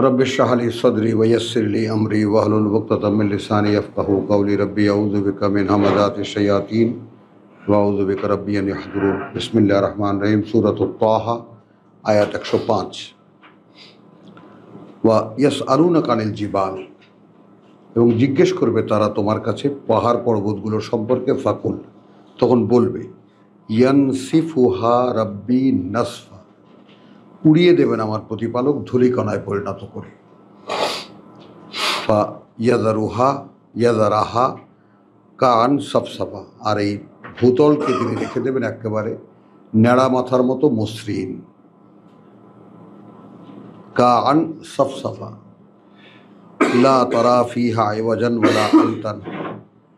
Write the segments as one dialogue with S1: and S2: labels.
S1: Rabbi इश्रह ली सदरी वयस्सिर ली अमरी वहलुल उक़दतम मिन लिसानी यफ़क़हू क़ौली रब्बी अऊज़ु बिका मिन हमाज़ाति शयातीन व अऊज़ु बिका रब्बी अन यहज़ुरून। बिस्मिल्लाहिर रहमानिर रहीम। सूरतुत ताहा आयत 105। व यसअलूनका अनिल जिबाल, এবং জিজ্ঞেস করবে তারা তোমার কাছে পাহাড় পর্বতগুলোর সম্পর্কে। ফাকুল, তখন বলবে ইয়ানসিফুহা রাব্বি নাসফা, উড়িয়ে দেবেন আমার প্রতিপালক ধূলিকণায় পরিণত করে। ফা ইয়াদারাহা কান সফসফা, আর এই ভূতলকে তিনি রেখে দেবেন একেবারে ন্যাড়া মাথার মতো মসৃণ। কান সফসফা লা তারা ফিহা ইওয়াজান ওয়ালা আমতান,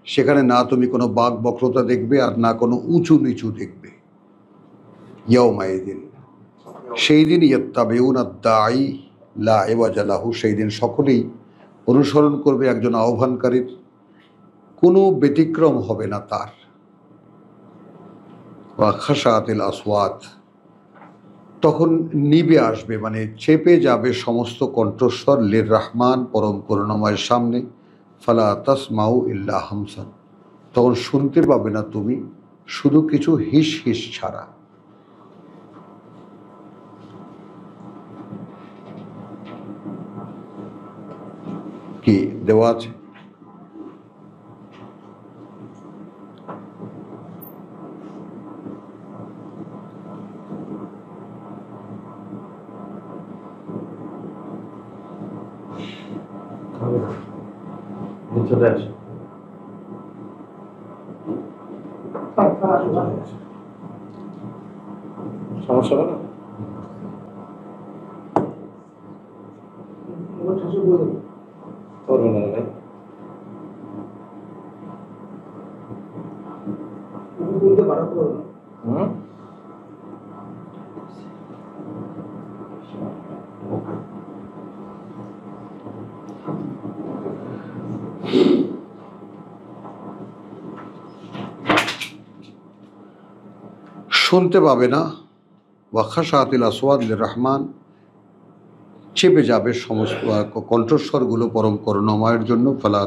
S1: সেখানে না তুমি কোনো বাঁক বক্রতা দেখবে আর না কোনো উঁচু নিচু দেখবে। ইয়াউমাইদিন, সেই দিন ইয়াত্তাবিউনা দাঈ লা ইওয়াজা লাহু, সেই দিন সকলেই অনুসরণ করবে একজন আহ্বানকারীর, কোনো ব্যতিক্রম হবে না তার। ওয়া খাশাতিল আসওয়াত, তখন নিবে আসবে, মানে চেপে যাবে সমস্ত কণ্ঠস্বর লির রহমান, পরম করুণাময়ের সামনে। ফালা তাসমাউ ইল্লা হামসান, তখন শুনতে পাবে না তুমি শুধু কিছু হিস হিস ছাড়া। কি দেওয়া আছে?
S2: চলে আসে সমস্যা হবে না। করবে না ভাই,
S1: শুনতে পাবে না। ওয়া খাশাতিল আসওয়াত লির রহমান, চেপে যাবে সমস্ত কণ্ঠস্বরগুলো পরম করুণাময়ের জন্য। ফালা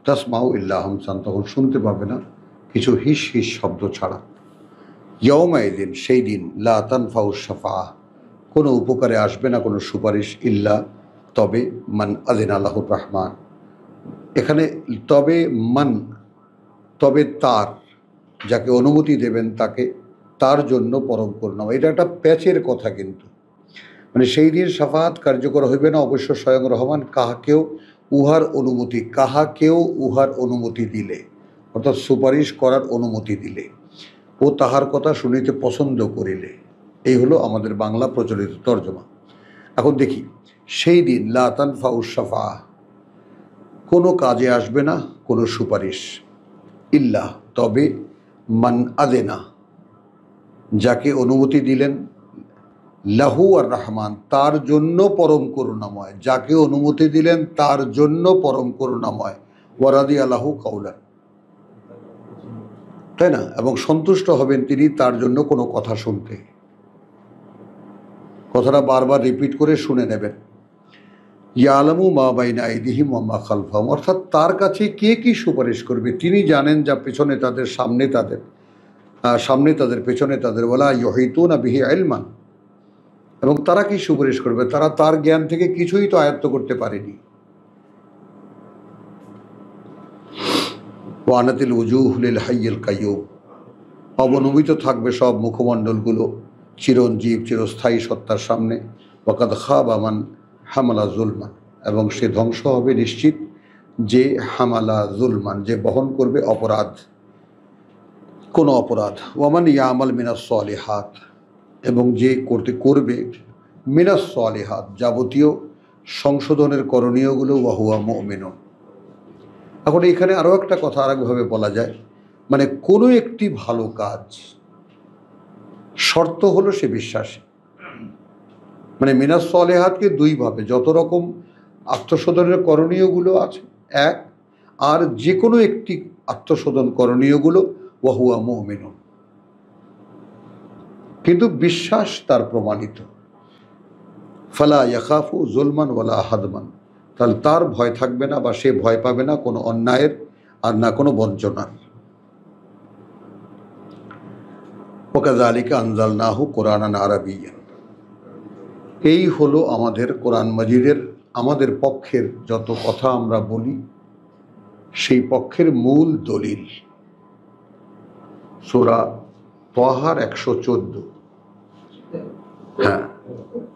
S1: তাসমাউ ইল্লা হামসান, তখন শুনতে পাবে না কিছু হিস হিস শব্দ ছাড়া। ইয়াউমাইদিন, সেই দিন লা তানফাউ শাফাআহ, কোনো উপকারে আসবে না কোনো সুপারিশ। ইল্লা, তবে মান আযিনা লাহুর রহমান, এখানে তবে মান, তবে তার, যাকে অনুমতি দেবেন তাকে, তার জন্য পরম করুণাময়। এটা একটা প্যাচের কথা, কিন্তু মানে সেই দিন শাফাআত কার্যকর হইবে না অবশ্য স্বয়ং রহমান কাহাকেও উহার অনুমতি দিলে, অর্থাৎ সুপারিশ করার অনুমতি দিলে, ও তাহার কথা শুনিতে পছন্দ করিলে। এই হলো আমাদের বাংলা প্রচলিত তর্জমা। এখন দেখি, সেই দিন লা তানফাউ শাফাআহ, কোনো কাজে আসবে না কোনো সুপারিশ। ইল্লা, তবে মান আযিনা, যাকে অনুমতি দিলেন, লাহু আর রহমান, তার জন্য পরম করুণাময়, যাকে অনুমতি দিলেন তার জন্য পরম করুণাময়। ওয়ারাদিয়া লাহু কাউলান, তাই না? এবং সন্তুষ্ট হবেন তিনি তার জন্য কোনো কথা শুনতে। কথাটা বারবার রিপিট করে শুনে নেবেন। ইয়ালামু মা বাইনা আইদিহিম ওয়া মা খালফাহুম, অর্থাৎ তার কাছে কে কি সুপারিশ করবে তিনি জানেন, যা পেছনে তাদের, সামনে তাদের পেছনে তাদের। ওয়ালা ইউহিতুনা বিহি ইলমান, এবং তারা কি সুপারিশ করবে, তারা তার জ্ঞান থেকে কিছুই তো আয়ত্ত করতে পারেনি। ওয়ানাতিল উজুহ লিল হাইয়িল কাইয়ুম, অবনমিত থাকবে সব মুখমণ্ডলগুলো চিরঞ্জীব চিরস্থায়ী সত্তার সামনে। ওয়াকাদ খাবা মান হামালা জুলমান, এবং সে ধ্বংস হবে নিশ্চিত যে হামালা জুলমান, যে বহন করবে অপরাধ, কোনো অপরাধ। ওয়ামান ইয়ামাল মিনাস সালিহাত, এবং যে করবে মিনাস সালিহাত, যাবতীয় সংশোধনের করণীয়গুলো। ওয়াহুয়া মুমিনুন। এখন এখানে আরও একটা কথা আরেকভাবে বলা যায়, মানে কোনো একটি ভালো কাজ শর্ত হলো সে বিশ্বাসী। মানে মিনাস সালেহাতকে দুইভাবে, যত রকম আত্মশোধনের করণীয়গুলো আছে এক, আর যে কোনো একটি আত্মশোধন করণীয়গুলো ওয়াহুয়া মুমিনুন, কিন্তু বিশ্বাস তার প্রমাণিত। ফালা ইয়াখাফু জুলমান ওয়ালা হাদমান, তাহলে তার ভয় থাকবে না বা সে ভয় পাবে না কোনো অন্যায়ের আর না কোনো বঞ্চনার। ওয়াকাযালিকা আনজালনাহু কুরআনান আরাবিয়্যান, এই হলো আমাদের কোরআন মাজিদের আমাদের পক্ষের যত কথা আমরা বলি সেই পক্ষের মূল দলিল। সূরা তাহার 114, হ্যাঁ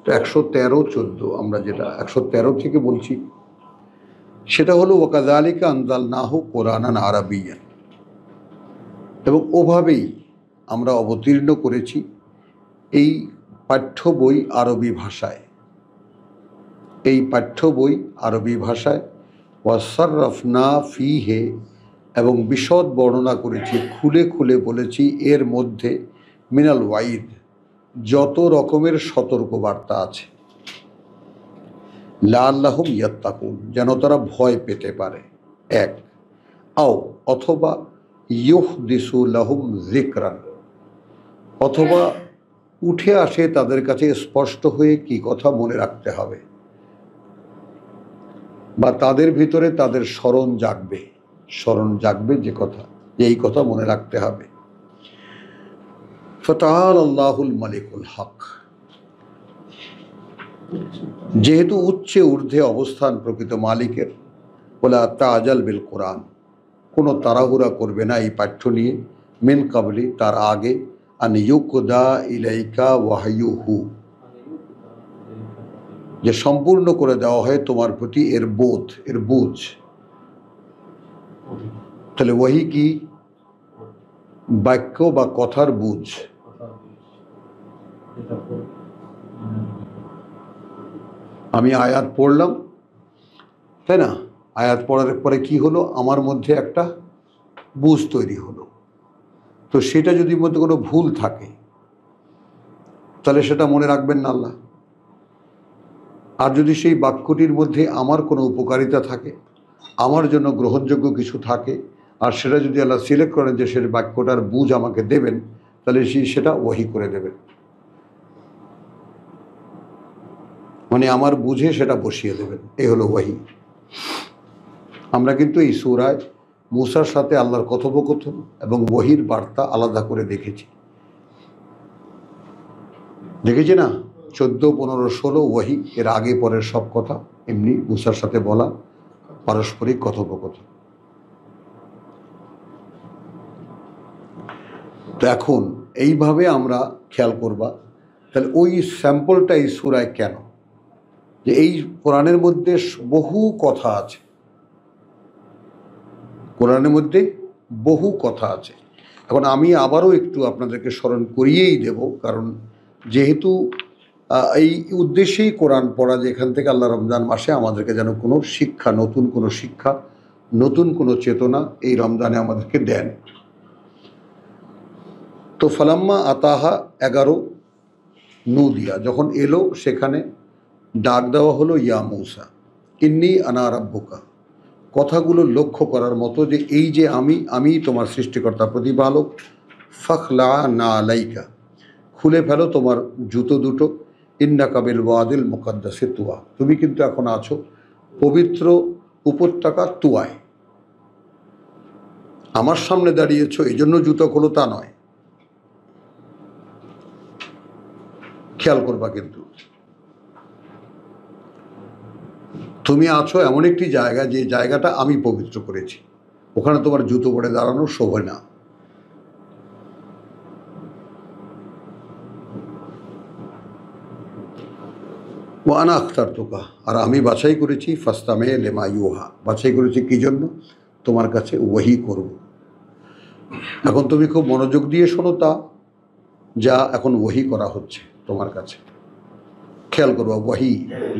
S1: 113-14 আমরা যেটা 113 থেকে বলছি সেটা হলো ওয়াকাযালিকা আনজালনাহু কুরআনান আরাবিয়্যান, এবং ওভাবেই আমরা অবতীর্ণ করেছি এই পাঠ্য বই আরবি ভাষায়, এই পাঠ্য বই আরবি ভাষায়। ওয়াসাররাফনা ফিহে, এবং বিশদ বর্ণনা করেছি, খুলে খুলে বলেছি এর মধ্যে মিনাল ওয়াইদ, যত রকমের সতর্কবার্তা আছে, লাআল্লাহুম ইয়াত্তাকুন, যেন তারা ভয় পেতে পারে। এক, আও অথবা ইউহদিসু লাহুম যিকরান, অথবা উঠে আসে তাদের কাছে স্পষ্ট হয়ে কি কথা মনে রাখতে হবে, বা তাদের ভিতরে তাদের স্মরণ জাগবে যে কথা, যে এই কথা মনে রাখতে হবে। ফাতাআলা আল্লাহুল মালিকুল হক, যেহেতু উচ্চে ঊর্ধ্বে অবস্থান প্রকৃত মালিকের, ওয়ালা তাআজাল বিল কোরআন, কোনো তাড়াহুড়া করবে না এই পাঠ্য নিয়ে, মিন কাবলি, তার আগে, আন ইউকদা ইলাইকা ওয়াহয়ুহু, যে সম্পূর্ণ করে দেওয়া হয় তোমার প্রতি এর বোধ, এর বুঝ। তাহলে ওয়াহি কি? বাক্য বা কথার বুঝ। আমি আয়াত পড়লাম, তাই না? আয়াত পড়ার পরে কি হলো? আমার মধ্যে একটা বুঝ তৈরি হলো। তো সেটা যদি মধ্যে কোনো ভুল থাকে তাহলে সেটা মনে রাখবেন না আল্লাহ। আর যদি সেই বাক্যটির মধ্যে আমার কোনো উপকারিতা থাকে, আমার জন্য গ্রহণযোগ্য কিছু থাকে, আর সেটা যদি আল্লাহ সিলেক্ট করেন যে সেই বাক্যটার বুঝ আমাকে দেবেন, তাহলে সেটা ওয়াহি করে দেবেন, মানে আমার বুঝে সেটা বসিয়ে দেবেন। এই হলো ওয়াহি। আমরা কিন্তু এই সূরায় মূসার সাথে আল্লাহর কথোপকথন এবং ওয়াহির বার্তা আলাদা করে দেখেছি না? 14, 15, 16 ওয়াহি, এর আগে পরের সব কথা এমনি মূসার সাথে বলা পারস্পরিক কথোপকথন। তো এখন এইভাবে আমরা খেয়াল করবা, তাহলে ওই স্যাম্পলটা এই সূরায় কেন? যে এই কোরআনের মধ্যে বহু কথা আছে, কোরআনের মধ্যে বহু কথা আছে। এখন আমি আবারও একটু আপনাদেরকে স্মরণ করিয়েই দেব, কারণ যেহেতু এই উদ্দেশ্যেই কোরআন পড়া, যে এখান থেকে আল্লাহ রমজান মাসে আমাদেরকে যেন কোনো শিক্ষা, নতুন কোনো শিক্ষা, নতুন কোনো চেতনা এই রমজানে আমাদেরকে দেন। তো ফালাম্মা আতাহা 11 নুদিয়া, যখন এলো সেখানে ডাক দেওয়া হলো, ইয়া মূসা ইন্নী আনা রাব্বুকা, কথাগুলো লক্ষ্য করার মতো যে এই যে আমি তোমার সৃষ্টিকর্তা প্রতিপালক। ফাখলা না আলাইকা, খুলে ফেলো তোমার জুতো দুটো, ইন্নাকা বিল ওয়াদিল মুকাদ্দাসে তুয়া, তুমি কিন্তু এখন আছো পবিত্র উপত্যকা তুয়ায়। আমার সামনে দাঁড়িয়েছো এই জন্য জুতো খোলো তা নয়, খেয়াল করবা। কিন্তু তুমি আছো এমন একটি জায়গা, যে জায়গাটা আমি পবিত্র করেছি, ওখানে তোমার জুতো পরে দাঁড়ানো শোভে না। ওয়ানা আখতার তোকা, আর আমি বাছাই করেছি, ফাস্তামে লেমা ইউহা, বাছাই করেছি কি জন্য? তোমার কাছে ওয়াহি করব। এখন তুমি খুব মনোযোগ দিয়ে শোনো তা, যা এখন ওয়াহি করা হচ্ছে তোমার কাছে। খেয়াল করবা, ওয়াহি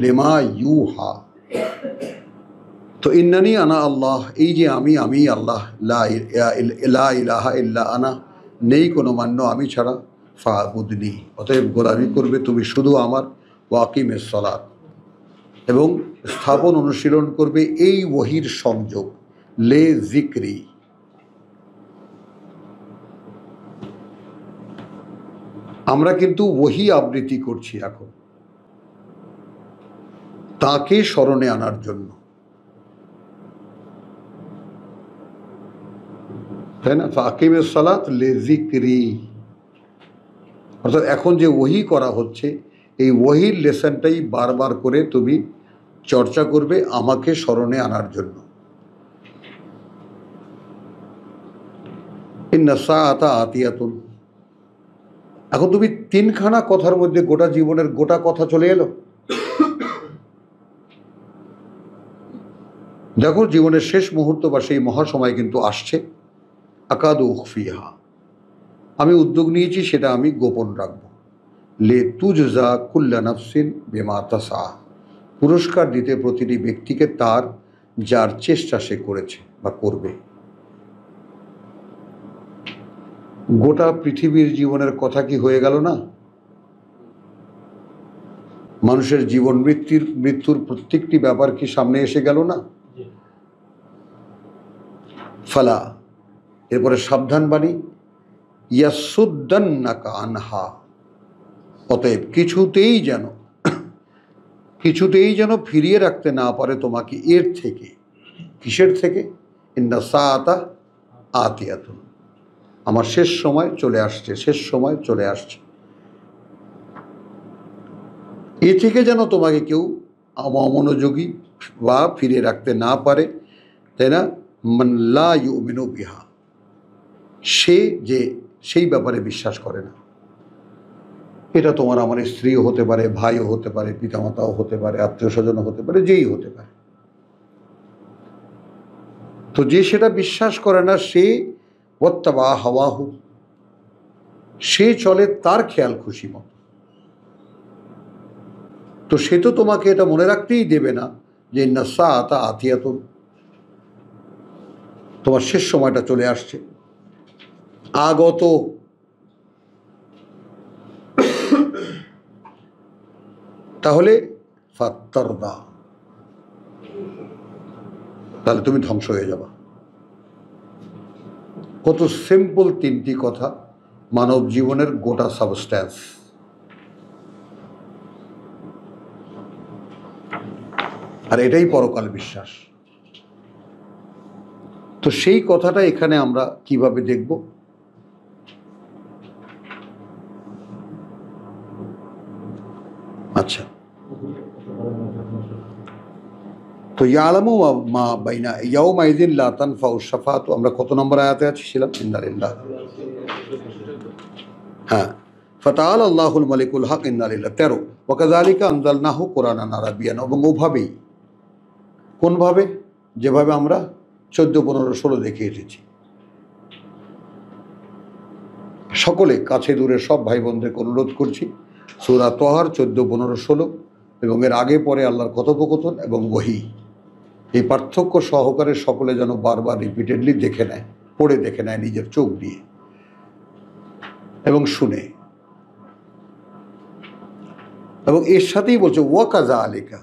S1: লেমা ইউহা। তো ইন্নানি আনা আল্লাহ, এই যে আমি আল্লাহ, লা ইলাহা ইল্লা আনা, নেই কোনো মান্য আমি ছাড়া, ফাবুদনি, অতএব গোলামি করবে তুমি শুধু আমার, ওয়াকিমেস সালাত, এবং স্থাপন অনুশীলন করবে এই ওয়াহির সংযোগ, লে জিক্রি। আমরা কিন্তু ওয়াহি আবৃত্তি করছি এখন, তাকে স্মরণে আনার জন্য, তাই না? ফাকিমেস সালাত লিযিকরি, অর্থাৎ এখন যে ওহী করা হচ্ছে এই ওহীর লেসনটাই বারবার করে তুমি চর্চা করবে আমাকে স্মরণে আনার জন্য। ইন্না সাআতা আতিয়াতুন, এখন তুমি তিনখানা কথার মধ্যে গোটা জীবনের গোটা কথা চলে এলো। দেখো জীবনের শেষ মুহূর্ত বা সেই মহাসময় কিন্তু আসছে। আকাদু উখফিহা, আমি উদ্যোগ নিয়েছি সেটা আমি গোপন রাখবো। লে তুজজা কুল্লা নাফসিন বিমা তাসা, পুরস্কার দিতে প্রতিটি ব্যক্তিকে তার যার চেষ্টা সে করেছে বা করবে। গোটা পৃথিবীর জীবনের কথা কি হয়ে গেল না? মানুষের জীবন মৃত্যুর প্রত্যেকটি ব্যাপার কি সামনে এসে গেল না? ফালা, এরপরে সাবধান বাণী, ইয়াসুদ্দান্নাকা আনহা, অতএব কিছুতেই যেন ফিরিয়ে রাখতে না পারে তোমাকে এর থেকে। কিসের থেকে? ইন্না সাআতা আতিয়াতুন, আমার শেষ সময় চলে আসছে। এ থেকে যেন তোমাকে কেউ অমনোযোগী বা ফিরিয়ে রাখতে না পারে, তাই না? মান লা ইউমিনু বিহা, সে যে সেই ব্যাপারে বিশ্বাস করে না। এটা তোমার আমার স্ত্রীও হতে পারে, ভাইও হতে পারে, পিতামাতাও হতে পারে, আত্মীয় স্বজনও হতে পারে, যেই হতে পারে। তো যে সেটা বিশ্বাস করে না সে ওয়াত্তাবা হাওয়াহু, সে চলে তার খেয়াল খুশি মতো। তো সে তো তোমাকে এটা মনে রাখতেই দেবে না যে ইন্না সাআতা আতিয়াতুন, তোমার শেষ সময়টা চলে আসছে, আগত। তাহলে ফাত্তারদা, তাহলে তুমি ধ্বংস হয়ে যাবা। কত সিম্পল তিনটি কথা, মানব জীবনের গোটা সাবস্ট্যান্স। আর এটাই পরকাল বিশ্বাস। তো সেই কথাটা এখানে আমরা কিভাবে দেখব? আচ্ছা, তো ইয়ালামু মা বাইনা ইয়াউমাইযিন লা তানফাউ শাফাআতু, আমরা কত নম্বর আয়াতে আছি ছিলাম? ইন্নালিল্লাহ, হ্যাঁ, ফাতাআলা আল্লাহুল মালিকুল হক, ইন্নালিল্লাহ 13। ওয়া কাযালিকা আনজালনাহু কুরআনান আরাবিয়ান, এবং ওভাবেই, কোনভাবে? যেভাবে আমরা 14, 15, 16 দেখে এসেছি। সকলে কাছে দূরে সব ভাই বোনদেরকে অনুরোধ করছি, সূরা তহার 14, 15, 16 এবং এর আগে পরে আল্লাহর কথোপকথন এবং ওহী, এই পার্থক্য সহকারে সকলে যেন বারবার রিপিটেডলি দেখে নেয়, পড়ে দেখে নেয় নিজের চোখ দিয়ে এবং শুনে। এবং এর সাথেই বলছে ওয়াকাযালিকা,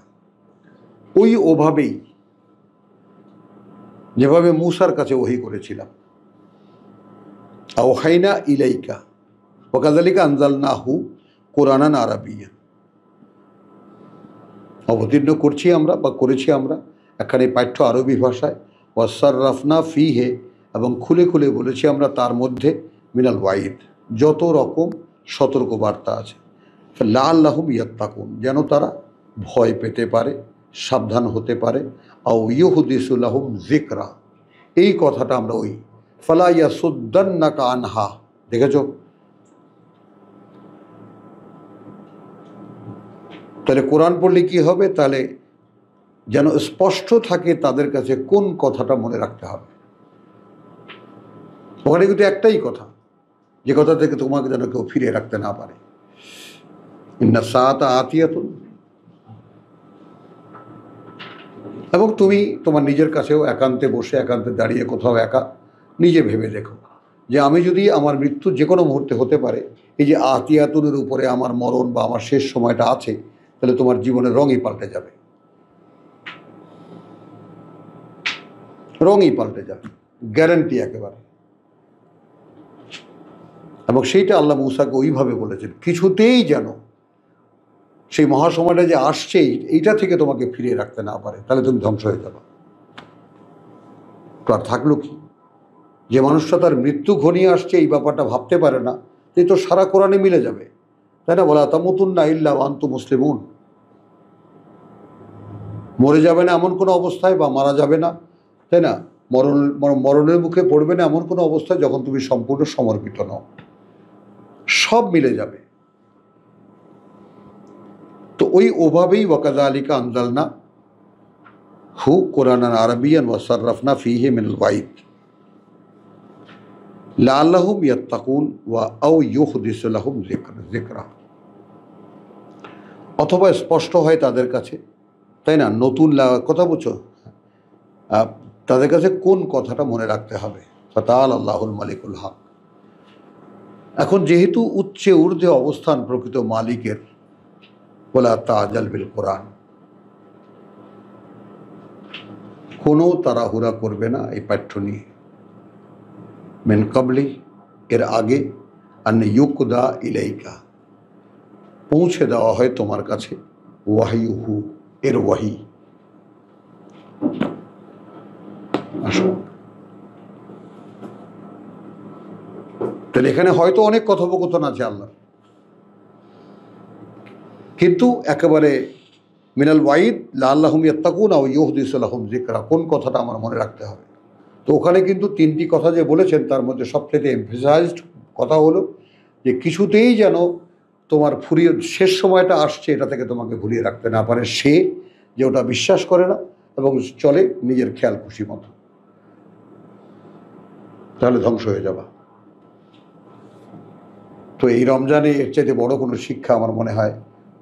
S1: ওভাবেই যেভাবে মূসার কাছে ওহী করেছিলাম। আওহাইনা ইলাইকা ওয়াকাযালিকা আনজালনাহু কুরআনান আরাবিয়্যান, অবতীর্ণ করছি আমরা বা করেছি আমরা এখানে পাঠ্য আরবি ভাষায়। ওয়াসাররাফনা ফিহে, এবং খুলে খুলে বলেছি আমরা তার মধ্যে মিনাল ওয়াইদ, যত রকম সতর্ক বার্তা আছে। লাআল্লাহুম ইয়াত্তাকুন, যেন তারা ভয় পেতে পারে, সাবধান হতে পারে। আও ইউহদিসু লাহুম যিকরা, এই কথাটা আমরা ওই ফালা ইয়াসুদ্দান্নাকা আনহা, দেখেছ? তাহলে কোরআন পড়লে কি হবে? তাহলে যেন স্পষ্ট থাকে তাদের কাছে কোন কথাটা মনে রাখতে হবে। ওখানে কিন্তু একটাই কথা, যে কথা থেকে তোমাকে যেন কেউ ফিরিয়ে রাখতে না পারে। ইন্না সাআতা আতিয়াতুন, এবং তুমি তোমার নিজের কাছেও একান্তে বসে, একান্তে দাঁড়িয়ে, কোথাও একা নিজে ভেবে দেখো যে আমি যদি, আমার মৃত্যু যে কোনো মুহূর্তে হতে পারে, এই যে আতিয়াতুনের উপরে আমার মরণ বা আমার শেষ সময়টা আছে, তাহলে তোমার জীবনের রঙই পাল্টে যাবে, রঙই পাল্টে যাবে, গ্যারান্টি একেবারে। এবং সেইটা আল্লাহ মূসাকে ওইভাবে বলেছেন, কিছুতেই যেন সেই মহাসময়টা যে আসছেই, এইটা থেকে তোমাকে ফিরিয়ে রাখতে না পারে, তাহলে তুমি ধ্বংস হয়ে যাবে। তো আর থাকলো কি? যে মানুষটা তার মৃত্যু ঘনিয়ে আসছে এই ব্যাপারটা ভাবতে পারে না, এই তো সারা কোরআনে মিলে যাবে, তাই না? বলা তামুতুন্না ইল্লা ওয়া আনতুম মুসলিমুন। মরে যাবে না এমন কোনো অবস্থায়, বা মারা যাবে না, তাই না, মরণের মুখে পড়বে না এমন কোনো অবস্থায় যখন তুমি সম্পূর্ণ সমর্পিত নও। সব মিলে যাবে। তো ওভাবেই ওয়াকাযালিকা আনজালনা হু কুরআনান আরাবিয়ান ওয়া সাররাফনা ফীহি মিনাল ওয়াইদ লাআল্লাহুম ইয়াত্তাকুন ওয়া আও ইউহদিসু লাহুম যিকরা। অথবা স্পষ্ট হয় তাদের কাছে, তাই না, নতুন কথা বুঝছো, তাদের কাছে কোন কথাটা মনে রাখতে হবে। ফাতাআলা আল্লাহুল মালিকুল হক। এখন যেহেতু উচ্চে ঊর্ধ্বে অবস্থান প্রকৃত মালিকের, ওয়ালা তাজাল বিল কোরআন, কোনো তাড়াহুড়া করবে না এই পাঠ্য নিয়ে। মিন কাবলি, এর আগে, আন ইউকদা ইলাইকা, পৌঁছে দেওয়া হয় তোমার কাছে, ওয়াহিউহু, এর ওয়াহি। আসো, তাহলে এখানে হয়তো অনেক কথোপকথন আছে আল্লাহ, কিন্তু একেবারে মিনাল ওয়াইদ লাআল্লাহুম ইয়াত্তাকুন আও ইউহদিসু লাহুম যিকরা, কোন কথাটা আমার মনে রাখতে হবে। তো ওখানে কিন্তু তিনটি কথা যে বলেছেন, তার মধ্যে সবচেয়ে এমফেসাইজড কথা হলো যে কিছুতেই যেন তোমার ফুরিয়ে শেষ সময়টা আসছে এটা থেকে তোমাকে ভুলিয়ে রাখতে না পারে সে, যে ওটা বিশ্বাস করে না এবং চলে নিজের খেয়াল খুশি মতো, তাহলে ধ্বংস হয়ে যাবা। তো এই রমজানে এর চাইতে বড় কোনো শিক্ষা আমার মনে হয়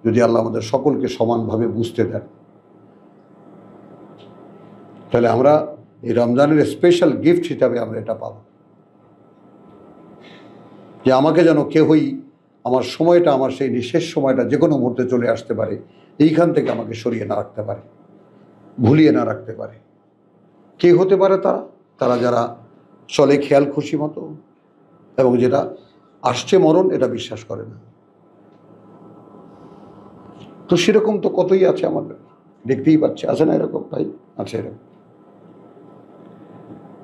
S1: যদি আল্লাহ আমাদের সকলকে সমানভাবে বুঝতে দেন, তাহলে আমরা এই রমজানের স্পেশাল গিফট হিসাবে আমরা এটা পাব, যে আমাকে যেন কেউই আমার সময়টা, আমার সেই নিঃশেষ সময়টা যে কোনো মুহূর্তে চলে আসতে পারে, এইখান থেকে আমাকে সরিয়ে না রাখতে পারে, ভুলিয়ে না রাখতে পারে। কে হতে পারে তারা? তারা যারা চলে খেয়াল খুশি মতো এবং যেটা আসছে মরণ এটা বিশ্বাস করে না। তো সেরকম তো কতই আছে আমাদের, দেখতেই পাচ্ছে, আছে না এরকম? ভাই আছে এরকম।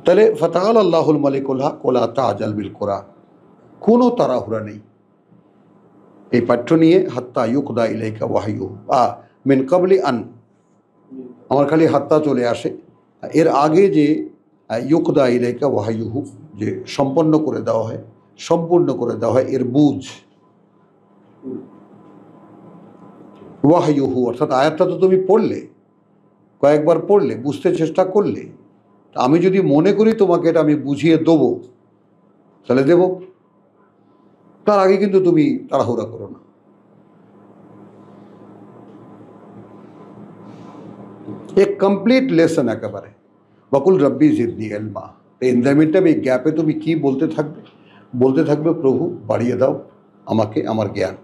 S1: তাহলে ফাতাআলা আল্লাহুল মালিকুল হক ওয়ালা তাজাল বিল কোরআন, কোনো তাড়াহুড়া নেই এই পাঠ্য নিয়ে। হাত্তা ইউকদা ইলাইকা ওয়াহিয়ু মিন কাবলি আন, আমার খালি হাত্তা চলে আসে, এর আগে যে ইউকদা ইলাইকা ওয়াহিয়ুহু, যে সম্পন্ন করে দেওয়া হয়, সম্পূর্ণ করে দেওয়া হয় এর বুঝ। ওয়াহিয়ুহু অর্থাৎ আয়াতটা তো তুমি পড়লে, কয়েকবার পড়লে, বুঝতে চেষ্টা করলে, আমি যদি মনে করি তোমাকে এটা আমি বুঝিয়ে দেবো, তাহলে দেব। তার আগে কিন্তু তুমি তাড়াহুড়া করো না। এক কমপ্লিট লেসন একেবারে, বকুল রব্বি জিদনি ইলমা। ইন দ্য মিনটাইম এই গ্যাপে তুমি কি বলতে থাকবে? বলতে থাকবে, প্রভু বাড়িয়ে দাও আমাকে আমার জ্ঞান।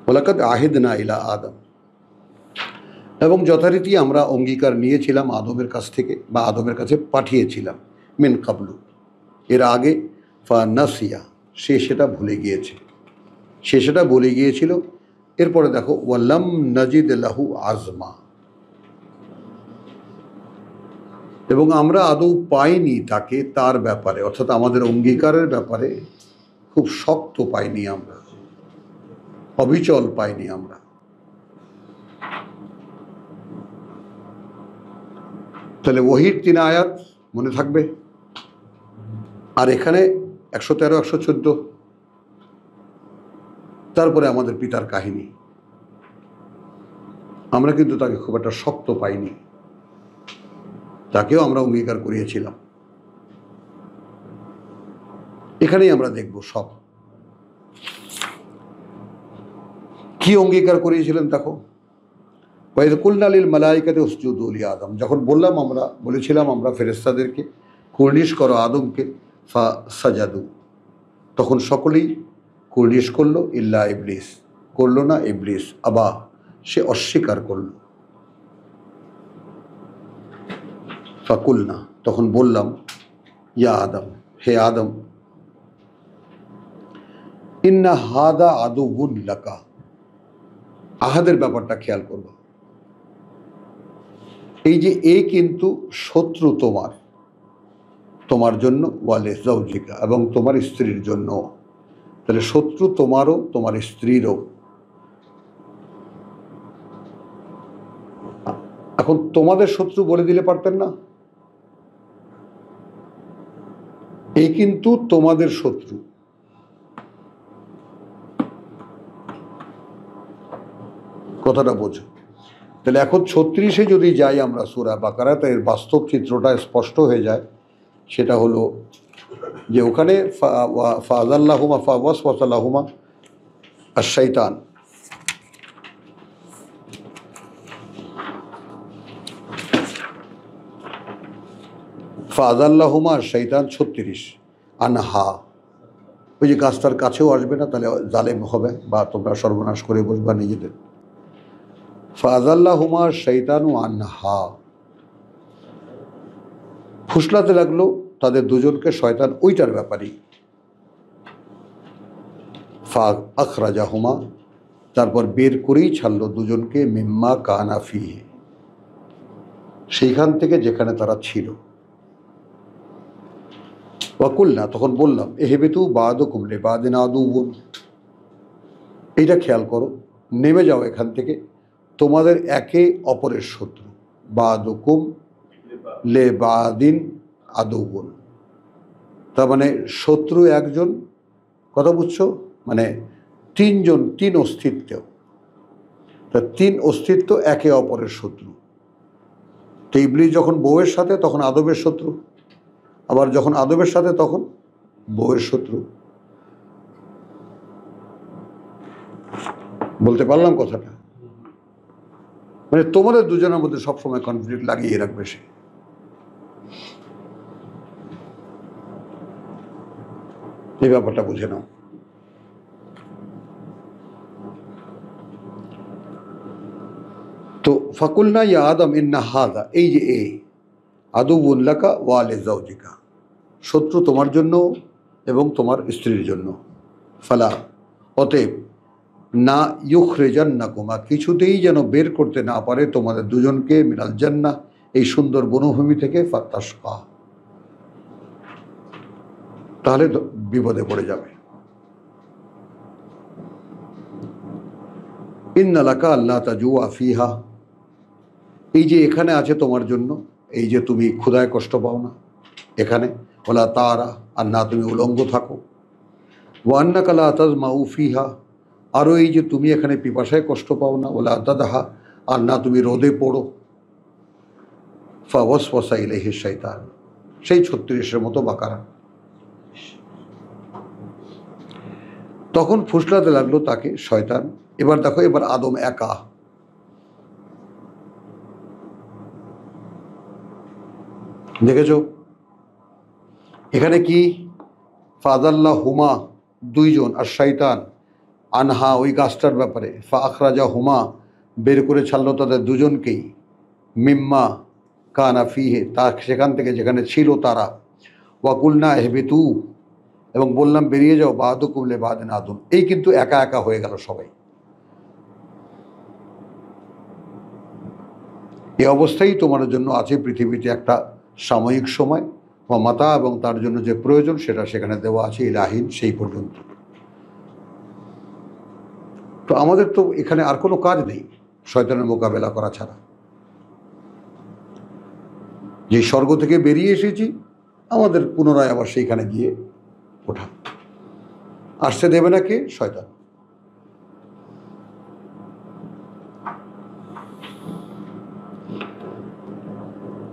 S1: ওয়ালাকাদ আহিদনা ইলা আদম, এবং যথারীতি আমরা অঙ্গীকার নিয়েছিলাম আদমের কাছ থেকে, বা আদমের কাছে পাঠিয়েছিলাম, মিন কাবলু, এর আগে, ফা নাসিয়া, সে সেটা ভুলে গিয়েছে, সে সেটা বলে গিয়েছিল। এরপরে দেখো, ওয়ালাম নাজিদ লাহু আজমা, এবং আমরা আদৌ পাইনি তাকে তার ব্যাপারে, অর্থাৎ আমাদের অঙ্গীকারের ব্যাপারে খুব শক্ত পাইনি আমরা, অবিচল পাইনি আমরা। তাহলে ওহির 3 আয়াত মনে থাকবে, আর এখানে 113, 114, তারপরে আমাদের পিতার কাহিনী। আমরা কিন্তু তাকে খুব একটা শক্ত পাইনি, তাকেও আমরা অঙ্গীকার করিয়েছিলাম। এখানেই আমরা দেখব সব কি অঙ্গীকার করিয়েছিলেন। দেখো, ওয়াইদ কুলনা লিল মালাইকাতি উসজুদু লি আদম, যখন বলেছিলাম আমরা ফেরেশতাদেরকে কুর্নিশ করো আদমকে, ফা সাজাদু, তখন সকলেই কুর্নিশ করলো, ইল্লা ইবলিস, করলো না ইবলিস, আবা, সে অস্বীকার করল। ফাকুলনা, তখন বললাম, ইয়া আদম, হে আদম, ইন্না হাদা আদুউন লাকা, আহাদের ব্যাপারটা খেয়াল করবো। এই যে এ কিন্তু শত্রু তোমার জন্য, ওয়ালে জাওজিকা, এবং তোমার স্ত্রীর জন্য। তাহলে শত্রু তোমারও, তোমার স্ত্রীরও। এখন তোমাদের শত্রু বলে দিলে পারতেন না? এই কিন্তু তোমাদের শত্রু। কথাটা বোঝো। তাহলে এখন 36-এ যদি যাই আমরা সূরা বাকারাতে, এর বাস্তব চিত্রটা স্পষ্ট হয়ে যায়। সেটা হলো যে ওখানে ফাযাল্লাহুমা ফাওয়াসওয়াসালাহুমা আশ-শাইতান, ফাযাল্লাহুমা আশ-শাইতান 36 আনহা, ওই যে গাছটার কাছেও আসবে না, তাহলে জালেম হবে বা তোমরা সর্বনাশ করে বসবা নিজেদের। ফাযাল্লাহুমা আশ-শাইতানু আনহা, ফুসলাতে লাগলো তাদের দুজনকে শয়তান ওইটার ব্যাপারেই। ফা আখরাজাহুমা, তারপর বের করেই ছাড়লো দুজনকে, মিম্মা কানা ফিহি, সেইখান থেকে যেখানে তারা ছিল। ওয়াকুলনা, তখন বললাম, এহেবেতু বাদুকুম লিবাদিন আদুউন, এইটা খেয়াল করো, নেমে যাও এখান থেকে, তোমাদের একে অপরের শত্রু। বাদুকুম লিবাদিন আদুউন, তার মানে শত্রু একজন, কথা বুঝছো? মানে তিনজন, তিন অস্তিত্ব, তা তিন অস্তিত্ব একে অপরের শত্রু। তো ইবলিস যখন বউয়ের সাথে তখন আদবের শত্রু, আবার যখন আদবের সাথে তখন বউয়ের শত্রু। বলতে পারলাম কথাটা? মানে তোমাদের দুজনের মধ্যে সবসময় কনফ্লিক্ট লাগিয়ে রাখবে সে। এই ব্যাপারটা বুঝে নাও। তো ফাকুলনা ইয়া আদম ইন্না হাদা, এই যে এ আদুউন লাকা ওয়া লিজাওজিকা, শত্রু তোমার জন্য এবং তোমার স্ত্রীর জন্য। ফালা, অতএব, না ইউখরিজান্নাকুমা, কিছুতেই যেন বের করতে না পারে তোমাদের দুজনকে, মিনাল জান্নাহ, এই সুন্দর বনভূমি থেকে, ফাতাশকা, তাহলে বিপদে পড়ে যাবে। ইন্না লাকা আল্লা তাজুআ ফিহা, এই যে এখানে আছে তোমার জন্য, এই যে তুমি ক্ষুধায় কষ্ট পাও না এখানে, ওলা তারা, আর না তুমি উলঙ্গ থাকো। ওয়ান্নাকা লা তাজমাউ ফিহা, আরও এই যে তুমি এখানে পিপাসায় কষ্ট পাও না, ওলা তাদহা, আর না তুমি রোদে পড়ো। ফাওয়াসওয়াসা ইলাইহি শাইতান, সেই 36-এর মতো বাকারা। তখন ফুসলাতে লাগলো তাকে শয়তান। এবার দেখো, এবার আদম একা। দেখেছো এখানে কি? ফাযাল্লাহুমা, দুইজন, আর শয়তান আনহা, ওই গাছটার ব্যাপারে। ফা আখরাজা হুমা, বের করে ছাড়লো তাদের দুজনকেই, মিম্মা কানা ফিহে, তা সেখান থেকে যেখানে ছিল তারা। ওয়াকুলনা ইহবিতু, এবং বললাম বেরিয়ে যাও, বাদুকুম লিবাদিন আদুন, এই কিন্তু একা একা হয়ে গেল সবাই। এই অবস্থায় তোমার জন্য আছে পৃথিবীতে একটা সাময়িক সময় বা মাতা, এবং তার জন্য যে প্রয়োজন সেটা সেখানে দেওয়া আছে ইলাহিন, সেই পর্যন্ত। তো আমাদের তো এখানে আর কোনো কাজ নেই শয়তানের মোকাবেলা করা ছাড়া। যে স্বর্গ থেকে বেরিয়ে এসেছি, আমাদের পুনরায় আবার সেইখানে গিয়ে ওঠা। আসতে দেবে না কে? শয়তান।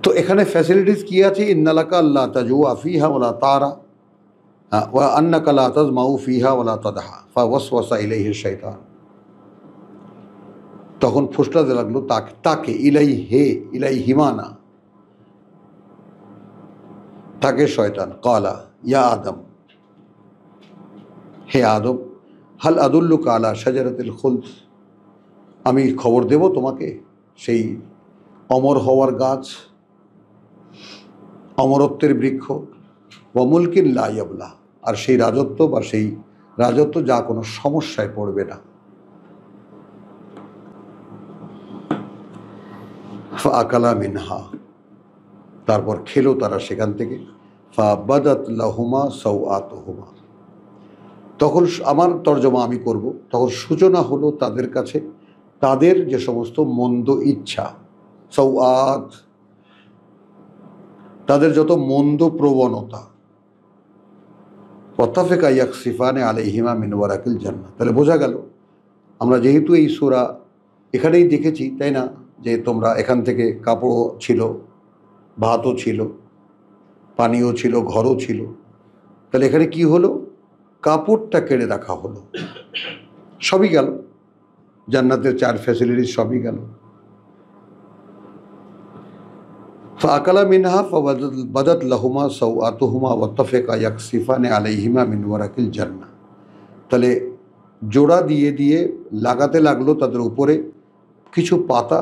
S1: তো এখানে ফ্যাসিলিটিস কি আছে? ইন্নালাকা আল্লা তাজুআ ফিহা ওয়ালা তারা, ওয়া আন্নাকা লা তাজমাউ ফিহা ওয়ালা তাদহা, ফাওয়াসওয়াসা ইলাইহি শাইতান, তখন ফুসলাতে লাগলো তাকে ইলাইহিমানা, তাকে শয়তান। ক্বালা ইয়া আদম, হে আদম, হাল আদুল্লুকা আলা শাজারাতিল খুলদ, আমি খবর দেব তোমাকে সেই অমর হওয়ার গাছ, অমরত্বের বৃক্ষ, ওয়া মুলকিন লা ইয়াবলা, আর সেই রাজত্ব যা কোনো সমস্যায় পড়বে না। ফাআকালা মিনহা, তারপর খেলো তারা সেখান থেকে। ফাবাদাত লাহুমা সাওআতুহুমা, তখন আমার তর্জমা আমি করব, তখন সূচনা হলো তাদের কাছে তাদের যে সমস্ত মন্দ ইচ্ছা, সাওআত, তাদের যত মন্দ প্রবণতা। ওয়াত্তাফিকা ইয়াকসিফানে আলাইহিমা মিন ওয়ারাকিল জান্নাহ। তাহলে বোঝা গেল, আমরা যেহেতু এই সূরা এখানেই দেখেছি, তাই না, যে তোমরা এখান থেকে কাপড়ও ছিল, ভাতও ছিল, পানিও ছিল, ঘরও ছিল। তাহলে এখানে কি হলো? কাপড়টা কেড়ে রাখা হলো, সবই গেল, জান্নাতের 4 ফ্যাসিলিটি সবই গেল। ফাআকালা মিনহা ফাবাদাত লাহুমা সাওআতুহুমা ওয়াত্তাফিকা ইয়াকসিফানে আলাইহিমা মিন ওয়ারাকিল জান্নাহ। তাহলে জোড়া দিয়ে দিয়ে লাগাতে লাগলো তাদের উপরে কিছু পাতা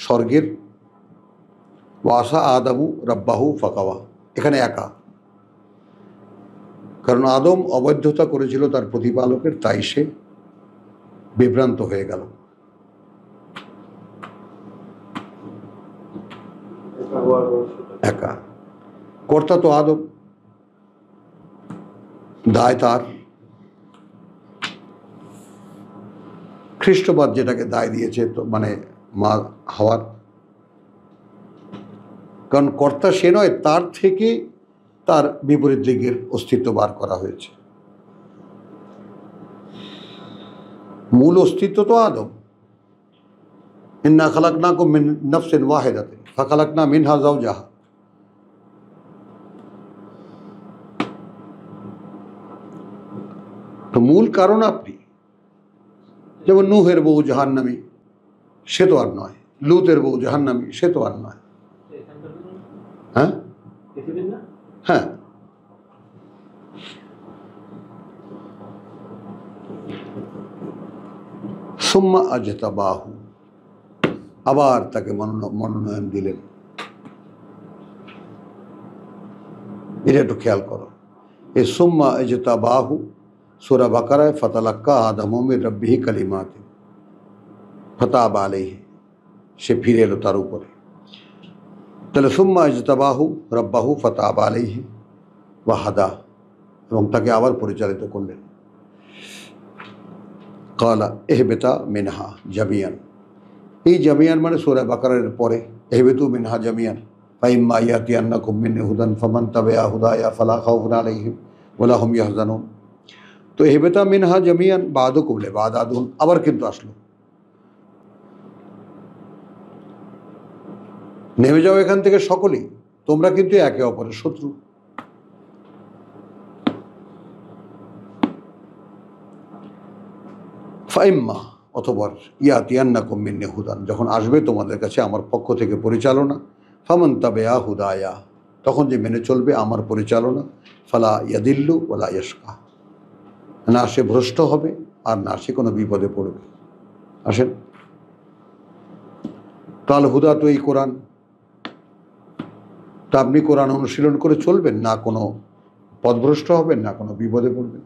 S1: স্বর্গের। ওয়াসা আদামু রাব্বাহু ফাকাওয়া, এখানে একা, কারণ আদম অবৈধতা করেছিল তার প্রতিপালকের, তাই সে বিভ্রান্ত হয়ে গেল। একা, কর্তা তো আদম, দায় তার। খ্রিস্টবাদ যেটাকে দায় দিয়েছে, তো মানে মা হাওয়ার, কারণ কর্তা সে নয়, তার থেকে তার বিপরীত দিকের অস্তিত্ব বার করা হয়েছে। মূল অস্তিত্ব তো আদম। ইন্না খালাকনাকুম মিন নাফসিন ওয়াহিদাতিন ফাখালাকনা মিনহা যাওজাহা। তো মূল কারণ আপনি। যেমন নূহের বউ জাহান্নামী, সে তো আর নয়। লুতের বউ জাহান্নামী, সে তো আর নয়। হ্যাঁ হ্যাঁ, সুম্মা আজতাবাহু, আবার তাকে মনোনয়ন দিলেন। এটা একটু খেয়াল করো, এই সুম্মা আজতাবাহু সূরা বাকারায় ফাতালাক্কা আদমু মির রাব্বিহি কালিমাতিন ফাতাবা আলাইহি, সে ফিরে এলো তার উপরে। তাহলে সুম্মা আজতাবাহু রাব্বাহু ফাতাবা আলাইহি ওয়া হাদা, এবং তাকে আবার পরিচালিত করলেন। কালা এহবেতা মিনহা জামিয়ান, এই জামিয়ান মানে সূরা বাকারার পরে এহবেতু মিনহা জামিয়ান ফাইম্মা ইয়াতিয়ান্নাকুম মিন্নি হুদান ফামান তাবিআ হুদায়া ফালা খাউফুন আলাইহিম ওয়ালা হুম ইয়াহজানুন। তো এহবেতা মিনহা জামিয়ান বাদুকুম লিবাদ আদুন, আবার কিন্তু আসলো, নেমে যাও এখান থেকে সকলেই, তোমরা কিন্তু একে অপরের শত্রু। ফাইম্মা, অতঃপর ইয়াতিয়ান্নাকুম মিন্নি হুদান, যখন আসবে তোমাদের কাছে আমার পক্ষ থেকে পরিচালনা, ফামান তাবিআ হুদায়া, তখন যে মেনে চলবে আমার পরিচালনা, ফালা ইয়াদিল্লু ওয়ালা ইয়াশকা, না সে ভ্রষ্ট হবে আর না সে কোনো বিপদে পড়বে। আসেন, কাল হুদা তো এই কোরআন, তা আপনি কোরআন অনুশীলন করে চলবেন, না কোনো পথভ্রষ্ট হবেন, না কোনো বিপদে পড়বেন।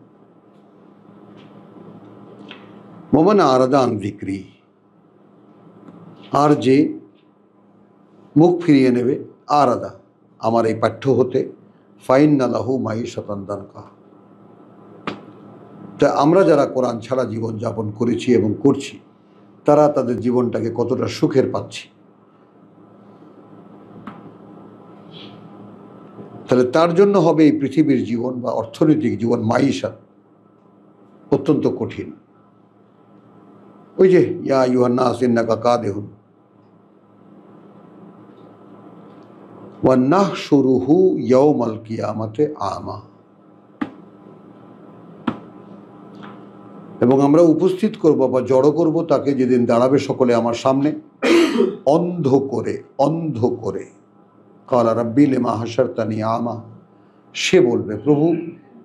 S1: মোমান আরাদা আন যিকরি, আর যে মুখ ফিরিয়ে নেবে, আরাদা আমার এই পাঠ্য হতে, ফাইন্না লাহু মাইশাতান দানকা। তা আমরা যারা কোরআন ছাড়া জীবনযাপন করেছি এবং করছি, তারা তাদের জীবনটাকে কতটা সুখের পাচ্ছি। তাহলে তার জন্য হবে এই পৃথিবীর জীবন বা অর্থনৈতিক জীবন মাইশাত অত্যন্ত কঠিন। ওই যে ইয়া আইয়ুহান্নাস ইন্নাকা কাদিহুন ওয়া নাহশুরুহু ইয়াওমাল কিয়ামাতি আমা, এবং আমরা উপস্থিত করব বা জড়ো করব তাকে যেদিন দাঁড়াবে সকলে আমার সামনে, অন্ধ করে, অন্ধ করে। কালা রাব্বি লিমা হাশারতানি আমা, সে বলবে প্রভু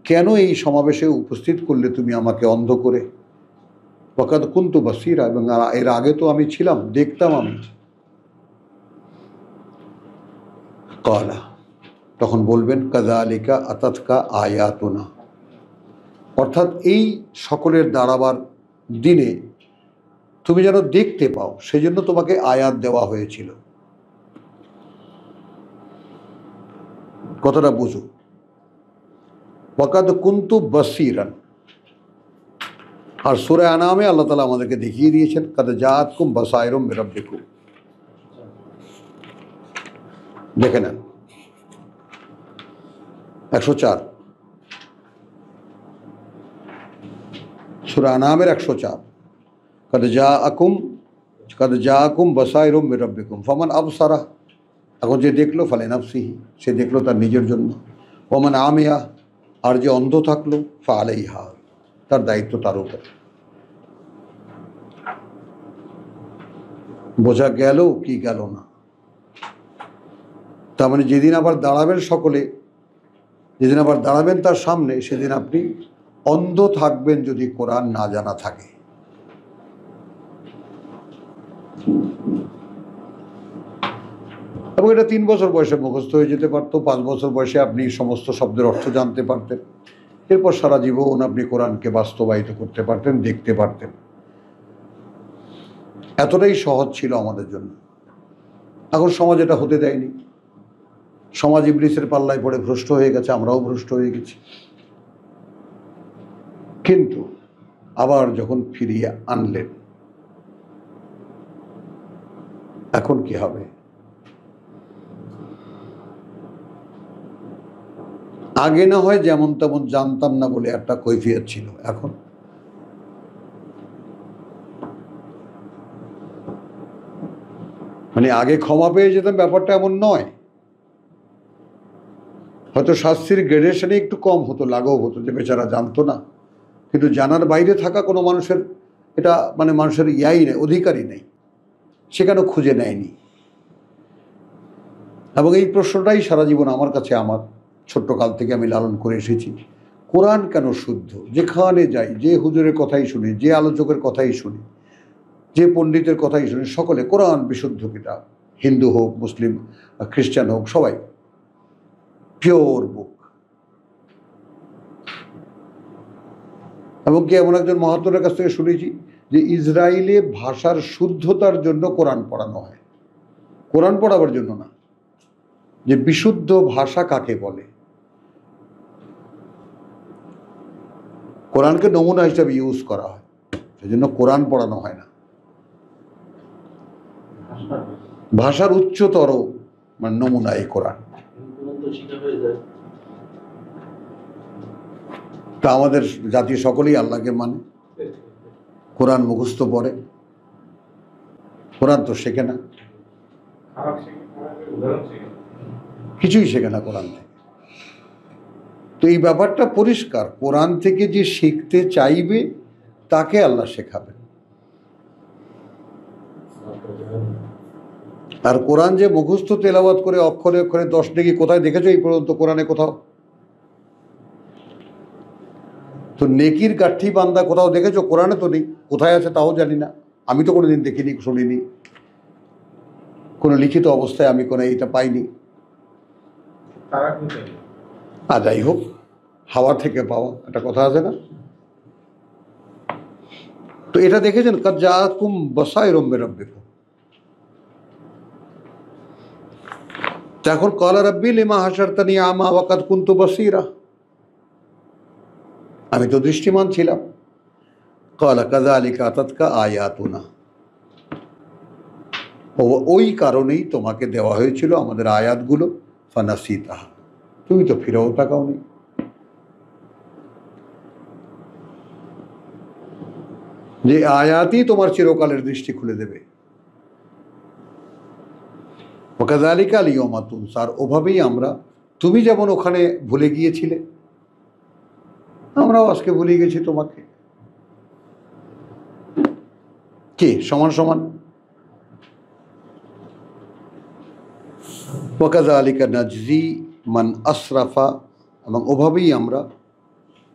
S1: কেন এই সমাবেশে উপস্থিত করলে তুমি আমাকে অন্ধ করে। ওয়াকাদ কুনতু বাসীরা, এবং এর আগে তো আমি ছিলাম, দেখতাম আমি। কালা, তখন বলবেন কাযালিকা আতাতকা আয়াতুনা, অর্থাৎ এই সকলের দাঁড়াবার দিনে তুমি যেন দেখতে পাও, সেজন্য তোমাকে আয়াত দেওয়া হয়েছিল। কথাটা বুঝো। ওয়াকাদ কুনতু বাসীরান, আর সূরা আনামে আল্লাহ তাআলা আমাদেরকে দেখিয়ে দিয়েছেন কাদ জাআতকুম বাসায়রুম মির রাব্বিকুম। দেখে নেন 104, সূরা আনামের 104, কাদ জাআকুম বাসায়রুম মির রাব্বিকুম ফামান আবসারা, এখন যে দেখলো ফালিনাফসিহি, সে দেখলো তার নিজের জন্য। ওমান আমিয়া, আর যে অন্ধ থাকলো ফালাইহা, তার দায়িত্ব তার উপর। বোঝা গেল কি গেল না? তার মানে যেদিন আবার দাঁড়াবেন সকলে, যেদিন আবার দাঁড়াবেন তার সামনে, সেদিন আপনি অন্ধ থাকবেন যদি কোরআন না জানা থাকে। এবং এটা 3 বছর বয়সে মুখস্থ হয়ে যেতে পারতো, 5 বছর বয়সে আপনি সমস্ত শব্দের অর্থ জানতে পারতেন, এরপর সারা জীবন আপনি কোরআনকে বাস্তবায়িত করতে পারতেন, দেখতে পারতেন। এতটাই সহজ ছিল আমাদের জন্য। এখন সমাজ এটা হতে দেয়নি। সমাজ ইবলিসের পাল্লায় পড়ে ভ্রষ্ট হয়ে গেছে, আমরাও ভ্রষ্ট হয়ে গেছি। কিন্তু আবার যখন ফিরিয়ে আনলেন, এখন কি হবে? আগে না হয় যেমন তেমন জানতাম না বলে একটা কৈফিয়ত ছিল, এখন মানে আগে ক্ষমা পেয়ে যেতাম, ব্যাপারটা এমন নয়। হয়তো শাস্তির গ্রেডেশনে একটু কম হতো, লাঘব হতো যে বেচারা জানতো না। কিন্তু জানার বাইরে থাকা কোনো মানুষের, এটা মানে মানুষের ইয়াই নেই, অধিকারই নেই, সেখানে খুঁজে নেয়নি। এবং এই প্রশ্নটাই সারা জীবন আমার কাছে, আমার ছোট্টকাল থেকে আমি লালন করে এসেছি। কোরআন কেন শুদ্ধ? যেখানে যাই, যে হুজুরের কথাই শুনি, যে আলোচকের কথাই শুনি, যে পণ্ডিতের কথাই শুনি, সকলে কোরআন বিশুদ্ধ কিতাব। হিন্দু হোক, মুসলিম, খ্রিস্টান হোক, সবাই পিওর বুক। এবং কি এমন একজন মহাত্মার কাছ থেকে শুনেছি যে ইসরায়েলে ভাষার শুদ্ধতার জন্য কোরআন পড়ানো হয়, কোরআন পড়াবার জন্য না। যে বিশুদ্ধ ভাষা কাকে বলে, কোরআনকে নমুনা হিসাবে ইউজ করা হয়, সেজন্য কোরআন পড়ানো হয় না। ভাষার উচ্চতর মানে নমুনা এই কোরআন। তা আমাদের জাতি সকলেই আল্লাহকে মানে, কোরআন মুখস্থ পড়ে, কোরআন তো শেখে না, কিছুই শেখে না কোরআন থেকে। তো এই ব্যাপারটা পরিষ্কার, কোরআন থেকে যে শিখতে চাইবে তাকে আল্লাহ শেখাবেন। আর কোরআন যে মুখস্থ তেলাওয়াত করে অক্ষরে অক্ষরে 10 ডিগ্রি, কোথায় দেখেছো এই পর্যন্ত কোরআনে কোথাও? তো নেকির কাঠি বান্দা কোথাও দেখেছো? কোরআনে তো নেই, কোথায় আছে তাও জানি না, আমি তো কোনোদিন দেখিনি, শুনিনি, কোনো লিখিত অবস্থায় আমি কোনো এইটা পাইনি। আর যাই হোক, হাওয়া থেকে পাওয়া একটা কথা আছে না? তো এটা দেখেছেন কাদ জাআকুম বাসায়রুম মির রাব্বিকুম। তখন ক্বালা রাব্বি লিমা হাশারতানি আমা ওয়া কাদ কুনতু বাসীরা, আমি তো দৃষ্টিমান ছিলাম। ক্বালা কাযালিকা আতাতকা আয়াতুনা, ওই কারণেই তোমাকে দেওয়া হয়েছিল আমাদের আয়াতগুলো, ফানাসিতাহা, তুমি তো ফিরেও তাকাওনি। যে আয়াতই তোমার চিরকালের দৃষ্টি খুলে দেবে। ওয়াকাযালিকা আল-ইয়াওমা তুনসা, ওভাবেই আমরা, তুমি যেমন ওখানে ভুলে গিয়েছিলে, আমরাও আজকে ভুলে গেছি তোমাকে। কে সমান সমান? ওয়াকাযালিকা নাজজি মান আসরাফা, এবং ওভাবেই আমরা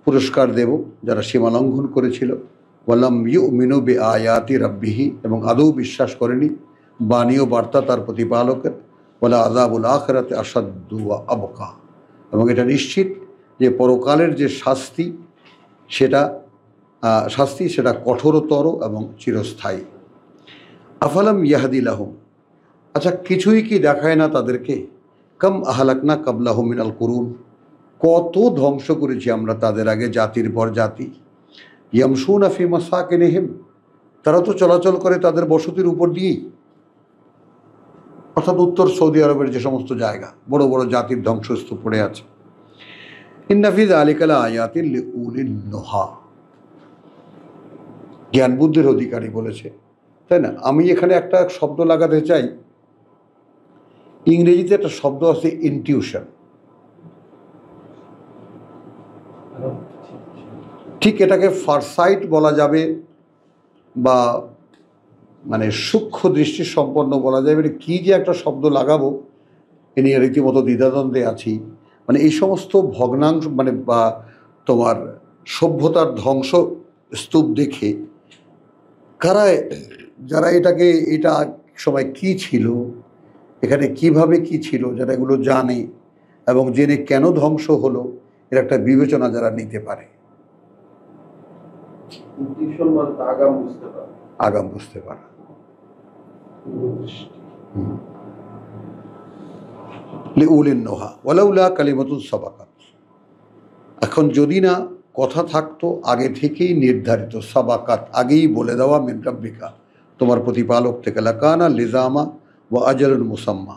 S1: পুরস্কার দেব যারা সীমা লঙ্ঘন করেছিল। ওয়ালাম ইউমিনু বিআয়াতি রাব্বিহি, এবং আদৌ বিশ্বাস করেনি বাণী ও বার্তা তার প্রতিপালকের। ওয়ালা আযাবুল আখিরাতি আশাদ্দু ওয়া আবকা, এবং এটা নিশ্চিত যে পরকালের যে শাস্তি, সেটা কঠোরতর এবং চিরস্থায়ী। আফালাম ইয়াহদি লাহুম, আচ্ছা কিছুই কি দেখায় না তাদেরকে? কাম আহলাকনা কাবলাহু মিনাল কুরুন, কত ধ্বংস করেছি আমরা তাদের আগে জাতির পর জাতি। ইয়ামশুনা ফি মাসাকিনিহিম, তারা তো চলাচল করে তাদের বসতির উপর দিয়েই, অর্থাৎ উত্তর সৌদি আরবের যে সমস্ত জায়গা বড় বড় জাতির ধ্বংসস্তূপ পড়ে আছে। ইন্না ফি যালিকা লাআয়াতিন লিউলিন নুহা, জ্ঞান বুদ্ধির অধিকারী বলেছে, তাই না? আমি এখানে একটা শব্দ লাগাতে চাই, ইংরেজিতে একটা শব্দ আছে ইনটিউশন, ঠিক এটাকে ফারসাইট বলা যাবে বা মানে সূক্ষ্ম দৃষ্টি সম্পন্ন বলা যাবে। মানে কী যে একটা শব্দ লাগাবো এ নিয়ে রীতিমতো দ্বিধাদ্বন্দ্বে আছি। মানে এই সমস্ত ভগ্নাংশ মানে বা তোমার সভ্যতার ধ্বংস স্তূপ দেখে যারা এটাকে এটা সময় কি ছিল, এখানে কিভাবে কি ছিল, যারা এগুলো জানে এবং জেনে কেন ধ্বংস হলো, এর একটা বিবেচনা যারা নিতে পারে, আগাম বুঝতে পারে। লিউলিন নুহা ওয়ালাউলা কালিমাতুন সাবাকাত, এখন যদি না কথা থাকতো আগে থেকেই নির্ধারিত, সাবাকাত আগেই বলে দেওয়া, মিন রাব্বিকা তোমার প্রতিপালক থেকে, লাকানা লিজামা ওয়া আজালুন মুসাম্মা,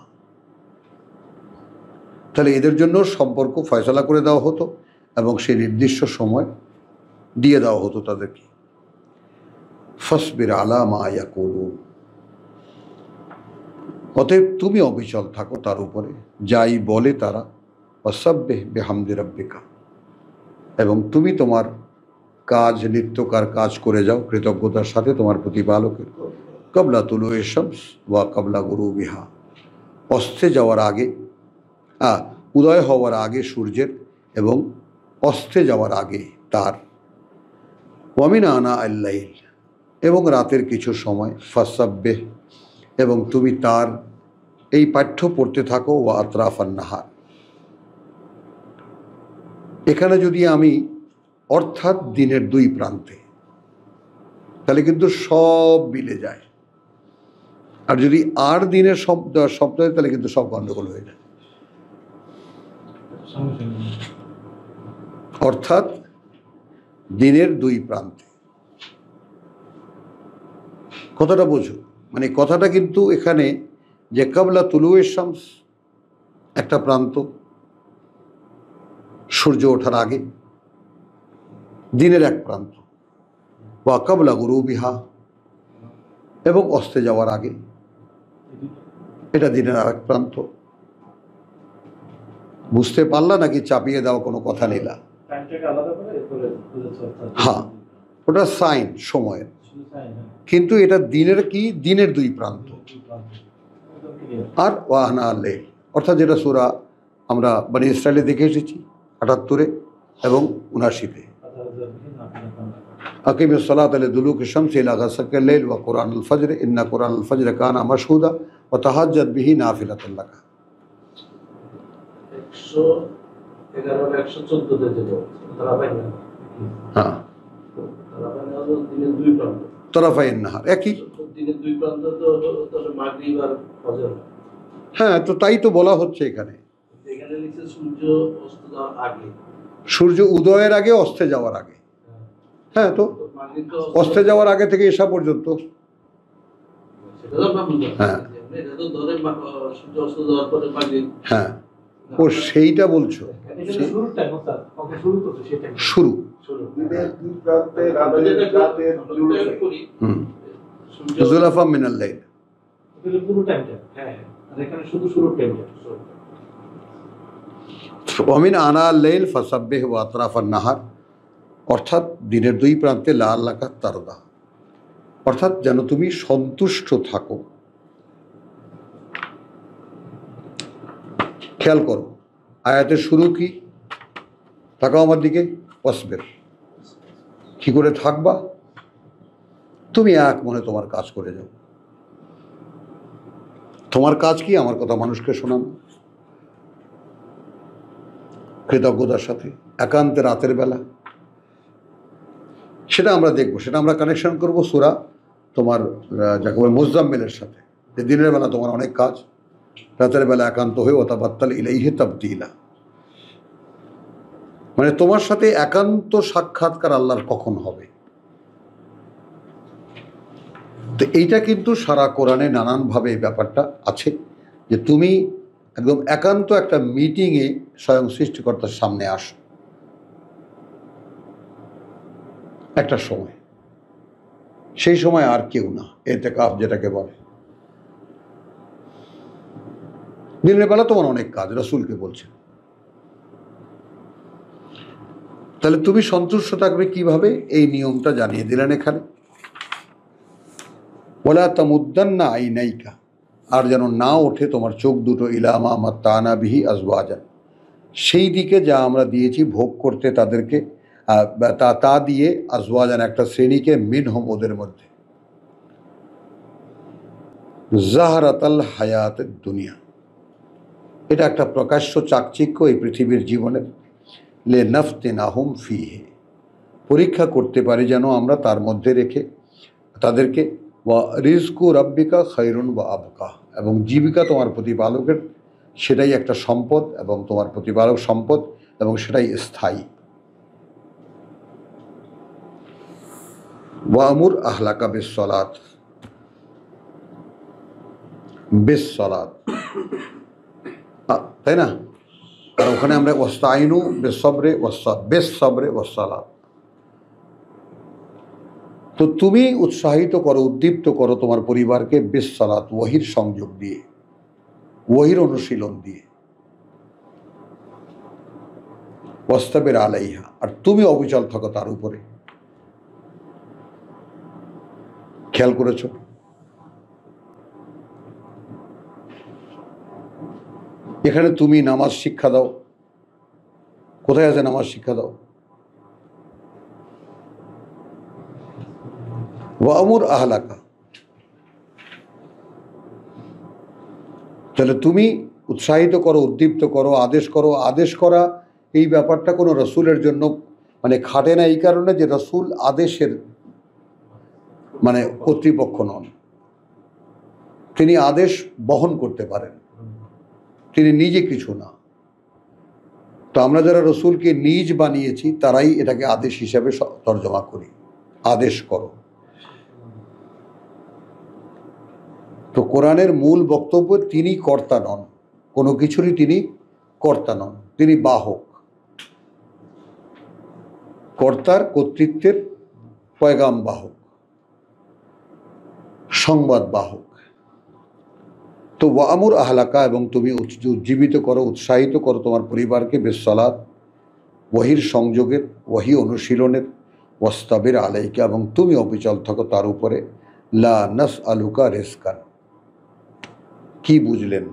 S1: তাহলে এদের জন্য সম্পর্ক ফয়সালা করে দেওয়া হতো এবং সেই নির্দিষ্ট সময় দিয়ে দেওয়া হতো তাদেরকে। ফাসবির আলা মা ইয়াকুলুন, অতএব তুমি অবিচল থাকো তার উপরে যাই বলে তারা, ওয়াসাব্বিহ বিহামদি রাব্বিকা, এবং তুমি তোমার কাজ নিত্যকার কাজ করে যাও কৃতজ্ঞতার সাথে তোমার প্রতিপালকের, কবলা তুলুয়ে শামস ওয়া কবলা গুরুবিহা, অস্তে যাওয়ার আগে উদয় হওয়ার আগে সূর্যের এবং অস্তে যাওয়ার আগে তার, ওয়ামিন আনা আল্লাইল, এবং রাতের কিছু সময়, ফাসাব্বিহ, এবং তুমি তার এই পাঠ্য পড়তে থাকো, ওয়া আতরাফান নাহার। এখানে যদি আমি অর্থাৎ দিনের দুই প্রান্তে, তাহলে কিন্তু সব মিলে যায়, আর যদি আর দিনের শব্দ হয় তাহলে কিন্তু সব গণ্ডগোল হয়ে যায়। অর্থাৎ দিনের দুই প্রান্তে, কথাটা বোঝো, মানে কথাটা কিন্তু এখানে যে কাবলা তুলুয়ে শামস একটা প্রান্ত, সূর্য ওঠার আগে দিনের এক প্রান্ত, ওয়া কাবলা গুরুবিহা, এবং অস্তে যাওয়ার আগে এটা দিনের আর এক প্রান্ত। বুঝতে পারলা নাকি চাপিয়ে দেওয়া কোনো কথা নিলা? হ্যাঁ, ওটা সাইন সময়ের, কিন্তু এটা দিনের কি, দিনের দুই প্রান্ত। আর ওয়াহনা আল্লাইল, অর্থাৎ যেটা সূরা আমরা বনি ইসরাইলে দেখে এসেছি ৭৮ এবং ৭৯-তে, আকিমিস সালাত লিদুলুকি শামসি ইলা গাসাকিল লাইল ওয়া কুরআনুল ফজর ইন্না কুরআনুল ফজর কানা মাশহুদা ওয়া তাহাজ্জাদ বিহি নাফিলাতান লাকা।
S2: 111 আর 114 তে যেটা তারাবাইন,
S1: হ্যাঁ,
S2: দিনের দুই প্রান্ত,
S1: তারাফাইন নাহার একই,
S2: দিনের দুই প্রান্ত তো মাগরিব আর ফজর।
S1: হ্যাঁ, তো তাই তো বলা হচ্ছে এখানে,
S2: এখানে লিখছে সূর্য অস্ত যাওয়ার আগে,
S1: সূর্য উদয়ের আগে অস্তে যাওয়ার আগে। হ্যাঁ, তো অস্তে যাওয়ার আগে থেকে এসা পর্যন্ত,
S2: সেটা তো আমরা বুঝলাম।
S1: হ্যাঁ,
S2: এটা তো ধরে সূর্য অস্ত যাওয়ার পরে মাগরিব।
S1: হ্যাঁ, ও সেইটা বলছো, শুরু। জুলাফা মিনাল লাইল, ওয়ামিন আনা আল-লাইল ফাসাব্বিহ ওয়া আতরাফান নাহার, অর্থাৎ দিনের দুই প্রান্তে লাআল্লাকা তারদা, অর্থাৎ যেন তুমি সন্তুষ্ট থাকো। খেয়াল করো আয়াতের শুরু কি, তাকাও আমার দিকে, ওয়াসবির, কি করে থাকবা? তুমি এক মনে তোমার কাজ করে যাও। তোমার কাজ কি? আমার কথা মানুষকে শোনানো, কৃতজ্ঞতার সাথে, একান্তে রাতের বেলা। সেটা আমরা দেখব, সেটা আমরা কানেকশন করব সূরা তোমার যাকে বলে মুজাম্মিলের সাথে, যে দিনের বেলা তোমার অনেক কাজ, রাতের বেলা একান্ত হয়ে ওয়াতাবাত্তাল ইলাইহি তাবতিলা, মানে তোমার সাথে একান্ত সাক্ষাৎকার আল্লাহর কখন হবে। তো এইটা কিন্তু সারা কোরআনে নানানভাবে এই ব্যাপারটা আছে যে তুমি একদম একান্ত একটা মিটিংয়ে স্বয়ং সৃষ্টিকর্তার সামনে আসো একটা সময়, সেই সময় আর কেউ না, ইতিকাফ যেটাকে বলে। দিনের বেলা তোমার অনেক কাজ, রাসূলকে বলছেন। তাহলে তুমি সন্তুষ্ট থাকবে কিভাবে, এই নিয়মটা জানিয়ে দিলেন এখানে। ওয়ালা তামুদ্দান্না আইনাইকা, আর যেন না ওঠে তোমার চোখ দুটো ইলা মা মাত্তানা বিহি আজওয়াজান, সেই দিকে যা আমরা দিয়েছি ভোগ করতে তাদেরকে, তা দিয়ে আজওয়াজান একটা শ্রেণীকে, মিনহুম ওদের মধ্যে, জাহরাতাল হায়াতের দুনিয়া, এটা একটা প্রকাশ্য চাকচিক্য এই পৃথিবীর জীবনের, লে নাফতিনাহুম ফিহে, পরীক্ষা করতে পারি যেন আমরা তার মধ্যে রেখে তাদেরকে, ওয়া রিজকু রাব্বিকা খায়রুন ওয়া আবকা, এবং জীবিকা তোমার প্রতিপালকের সেটাই একটা সম্পদ, এবং তোমার প্রতিপালক সম্পদ, এবং সেটাই স্থায়ী। ওয়ামুর আহলাকা বিসসালাত, বিসসালাত, তাই না? আর ওখানে আমরা ওয়াস্তাইনু বিসসবরে বিসসবরে ওয়াসসালাত, তো তুমি উৎসাহিত করো, উদ্দীপ্ত করো তোমার পরিবারকে বিসসালাত, ওয়াহির সংযোগ দিয়ে, ওয়াহির অনুশীলন দিয়ে, ওয়াস্তাবির আলাইহা, আর তুমি অবিচল থাকো তার উপরে। খেয়াল করেছ? এখানে তুমি নামাজ শিক্ষা দাও, কোথায় আছে নামাজ শিক্ষা দাও? ওয়ামুর আহলাকা, তাহলে তুমি উৎসাহিত করো, উদ্দীপ্ত করো, আদেশ করো। আদেশ করা এই ব্যাপারটা কোনো রসুলের জন্য মানে খাটে না, এই কারণে যে রসুল আদেশের মানে কর্তৃপক্ষ নন, তিনি আদেশ বহন করতে পারেন, তিনি নিজে কিছু না। তো আমরা যারা রসুলকে নিজ বানিয়েছি তারাই এটাকে আদেশ হিসাবে তর্জমা করি, আদেশ করো। তো কোরআনের মূল বক্তব্য, তিনি কর্তা নন, কোনো কিছুরই তিনি কর্তা নন, তিনি বাহক, কর্তার কর্তৃত্বের পয়গাম বাহক, সংবাদ বাহক। তো ওয়ামুর আহলাকা, এবং তুমি উজ্জীবিত করো, উৎসাহিত করো তোমার পরিবারকে বিসসালাত, ওয়াহির সংযোগের, ওয়াহি অনুশীলনের, ওয়াস্তাবির আলাইকা, এবং তুমি অবিচল থাকো তার উপরে। লা নাসআলুকা রিজকান, কি বুঝলেন?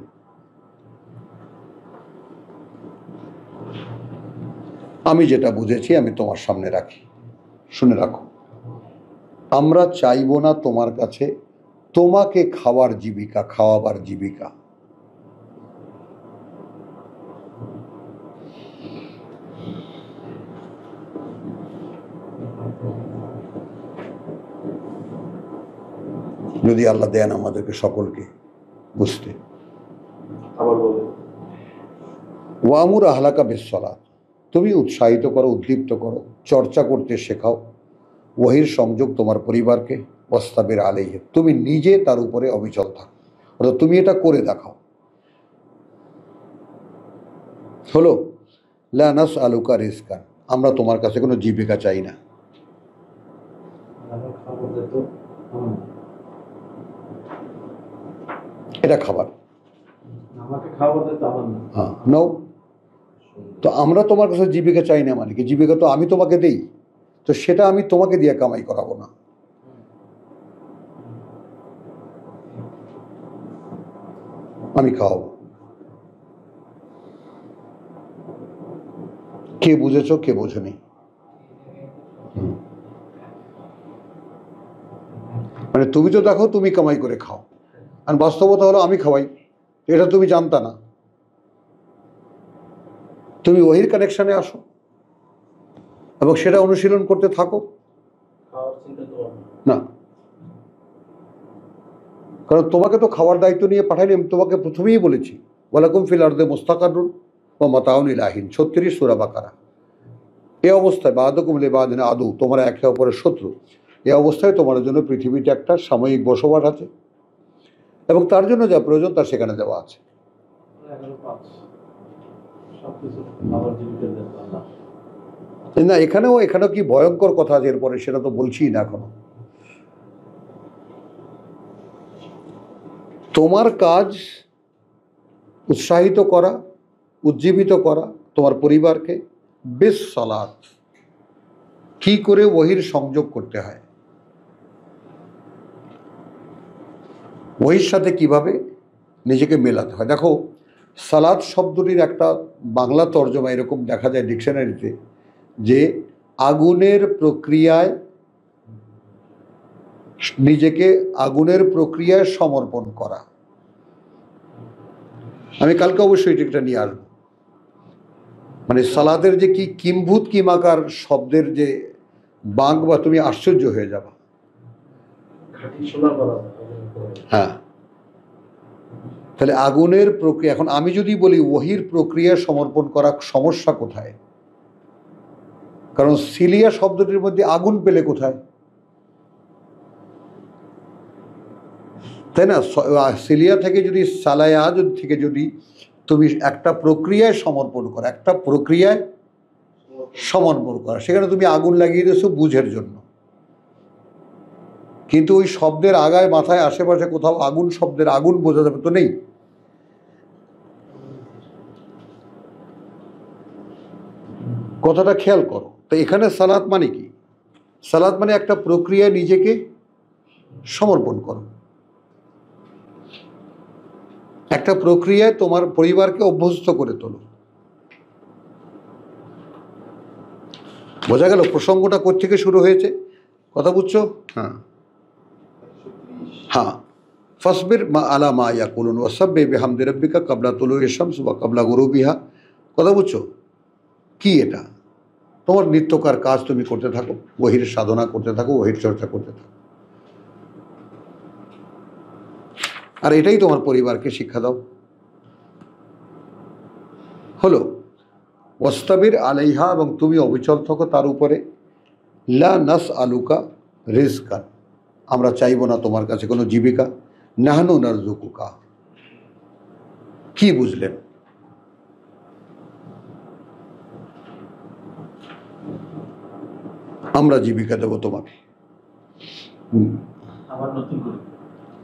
S1: আমি যেটা বুঝেছি আমি তোমার সামনে রাখি, শুনে রাখো। আমরা চাইবো না তোমার কাছে তোমাকে খাওয়ার জীবিকা, খাওয়াবার জীবিকা। যদি আল্লাহ দেন আমাদেরকে সকলকে বুঝতে। ওয়ামুর আহলাকা বিসসালাত, তুমি উৎসাহিত করো, উদ্দীপ্ত করো, চর্চা করতে শেখাও ওয়াহির সংযোগ তোমার পরিবারকে। ওয়াস্তাবির আলাইহি, তুমি নিজে তার উপরে অবিচল থাকো, অর্থাৎ তুমি এটা করে দেখাও। হলো লা নাসআলুকা রিজকান, আমরা তোমার কাছে কোনো জীবিকা চাই না। এটা খাবার, হ্যাঁ নাও। তো আমরা তোমার কাছে জীবিকা চাই না, মানে কি? জীবিকা তো আমি তোমাকে দেই, তো সেটা আমি তোমাকে দিয়ে কামাই করাবো না। আমি খাওয়াবো। কে বুঝেছ, কে বোঝনি? মানে তুমি তো দেখো তুমি কামাই করে খাও, আর বাস্তবতা হলো আমি খাওয়াই, এটা তুমি জানতা না। তুমি ওহির কানেকশনে আসো এবং সেটা অনুশীলন করতে থাকো। না, কারণ তোমাকে তো খাওয়ার দায়িত্ব নিয়ে পাঠাইনি, আমি তোমাকে প্রথমেই বলেছি ওয়ালাকুম ফিল আরদে মুস্তাকারুন ওয়া মাতাউন ইলা হিন, 36 সূরা বাকারা। এই অবস্থায় বাদুকুম লিবাদিন আদু, তোমরা একে অপরের শত্রু, এই অবস্থায় তোমার জন্য পৃথিবীতে একটা সাময়িক বসবাস আছে এবং তার জন্য যা প্রয়োজন তা সেখানে দেওয়া আছে।
S2: 11:5 সবকিছু আবার জীবিকা দেন আল্লাহ।
S1: না, এখানেও কি ভয়ঙ্কর কথা আছে এরপরে, সেটা তো বলছি না এখনো। তোমার কাজ উৎসাহিত করা, উজ্জীবিত করা তোমার পরিবারকে বেশ সালাত, কি করে ওহির সংযোগ করতে হয়, ওহির সাথে কিভাবে নিজেকে মেলাতে হয়। দেখো, সালাত শব্দটির একটা বাংলা তর্জমা এরকম দেখা যায় ডিকশনারিতে, যে আগুনের প্রক্রিয়ায়, নিজেকে আগুনের প্রক্রিয়ায় সমর্পণ করা। আমি কালকে অবশ্যই এটা নিয়ে আসবো। মানে সালাতের যে কি কিম্ভূত কিমাকার শব্দের যে বাঁক, বা তুমি আশ্চর্য হয়ে যাবা।
S2: খাঁটি সোনা করা।
S1: হ্যাঁ, তাহলে আগুনের প্রক্রিয়া। এখন আমি যদি বলি ওহির প্রক্রিয়া সমর্পণ করা, সমস্যা কোথায়? কারণ সিলিয়া শব্দটির মধ্যে আগুন পেলে কোথায়, তাই না? সিলিয়া থেকে যদি সালায়া থেকে যদি তুমি একটা প্রক্রিয়ায় সমর্পণ করো, একটা প্রক্রিয়ায় সমর্পণ করা, সেখানে তুমি আগুন লাগিয়ে দিয়েছো বুঝের জন্য, কিন্তু ওই শব্দের আগায় মাথায় আশেপাশে কোথাও আগুন শব্দের আগুন বোঝা যাবে তো নেই। কথাটা খেয়াল করো। তো এখানে সালাত মানে কি? সালাত মানে একটা প্রক্রিয়ায় নিজেকে সমর্পণ করো, একটা প্রক্রিয়ায় তোমার পরিবারকে অভ্যস্ত করে তোলো। বোঝা গেল প্রসঙ্গটা কোত্থেকে শুরু হয়েছে? কথা বুঝছো? হ্যাঁ হ্যাঁ, ফসবির মা আলা মা ইয়াকুলুন ওয়াসাব্বিহ বিহামদি রাব্বিকা ক্বাবলা তুলুই শামস ওয়া ক্বাবলা গুরুবিহা। কথা বুঝছো? কি এটা? তোমার নিত্যকার কাজ তুমি করতে থাকো, ওহির সাধনা করতে থাকো, ওহির চর্চা করতে থাকো, আর এটাই তোমার পরিবারকে শিক্ষা দাও। হলো ওয়াস্তাবির আলাইহা, এবং তুমি অবিচল থাকো তার উপরে। লা নাস আলুকা রিজকান, আমরা চাইব না তোমার কাছে কোনো জীবিকা। নাহনু নারযুকুকা, কি বুঝলেন? আমরা জীবিকা দেব তোমাকে।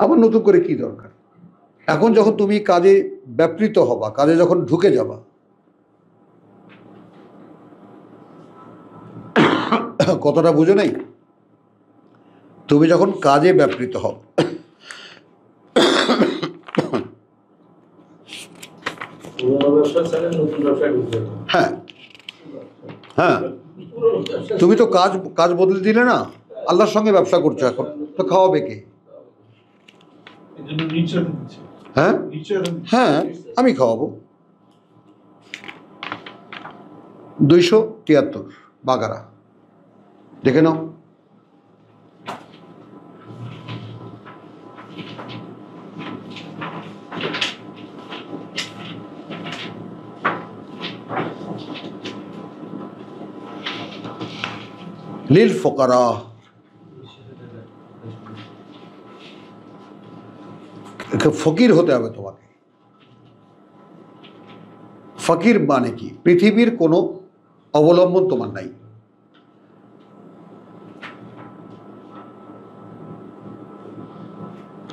S1: আবার নতুন করে কি দরকার? এখন যখন তুমি কাজে ব্যাপৃত হবা, কাজে যখন ঢুকে যাবা, কতটা বুঝো নাই? তুমি যখন কাজে ব্যাপৃত হও, হ্যাঁ হ্যাঁ, তুমি তো কাজ বদলে দিলে না, আল্লাহর সঙ্গে ব্যবসা করছো, এখন তো খাওয়াবে কে? হ্যাঁ হ্যাঁ, আমি খাওয়াবো। 273 বাগারা, দেখে নাও। লিল ফুকারা, ফকির হতে হবে তোমাকে। ফকির মানে কি? পৃথিবীর কোনো অবলম্বন তোমার নাই,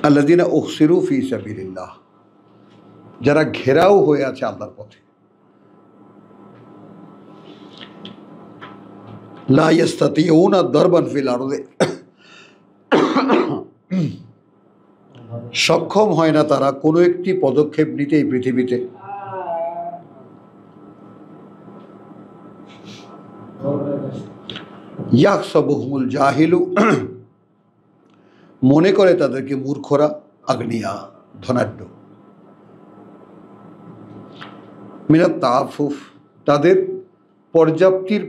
S1: আল্লাযীনা উখসিরু ফী সাবিলিল্লাহ, যারা ঘেরাও হয়ে আছে আল্লাহর পথে। লা ইস্তাতিউনা দারবান ফিল আরদি, সক্ষম হয় না তারা কোনো একটি পদক্ষেপ নিতে এই পৃথিবীতে। ইয়াহসাবুহুমুল জাহিলু, মনে করে তাদেরকে মূর্খরা, আগ্নিয়া, ধনাঢ্য। মিনাত তাআফুফ, তাদের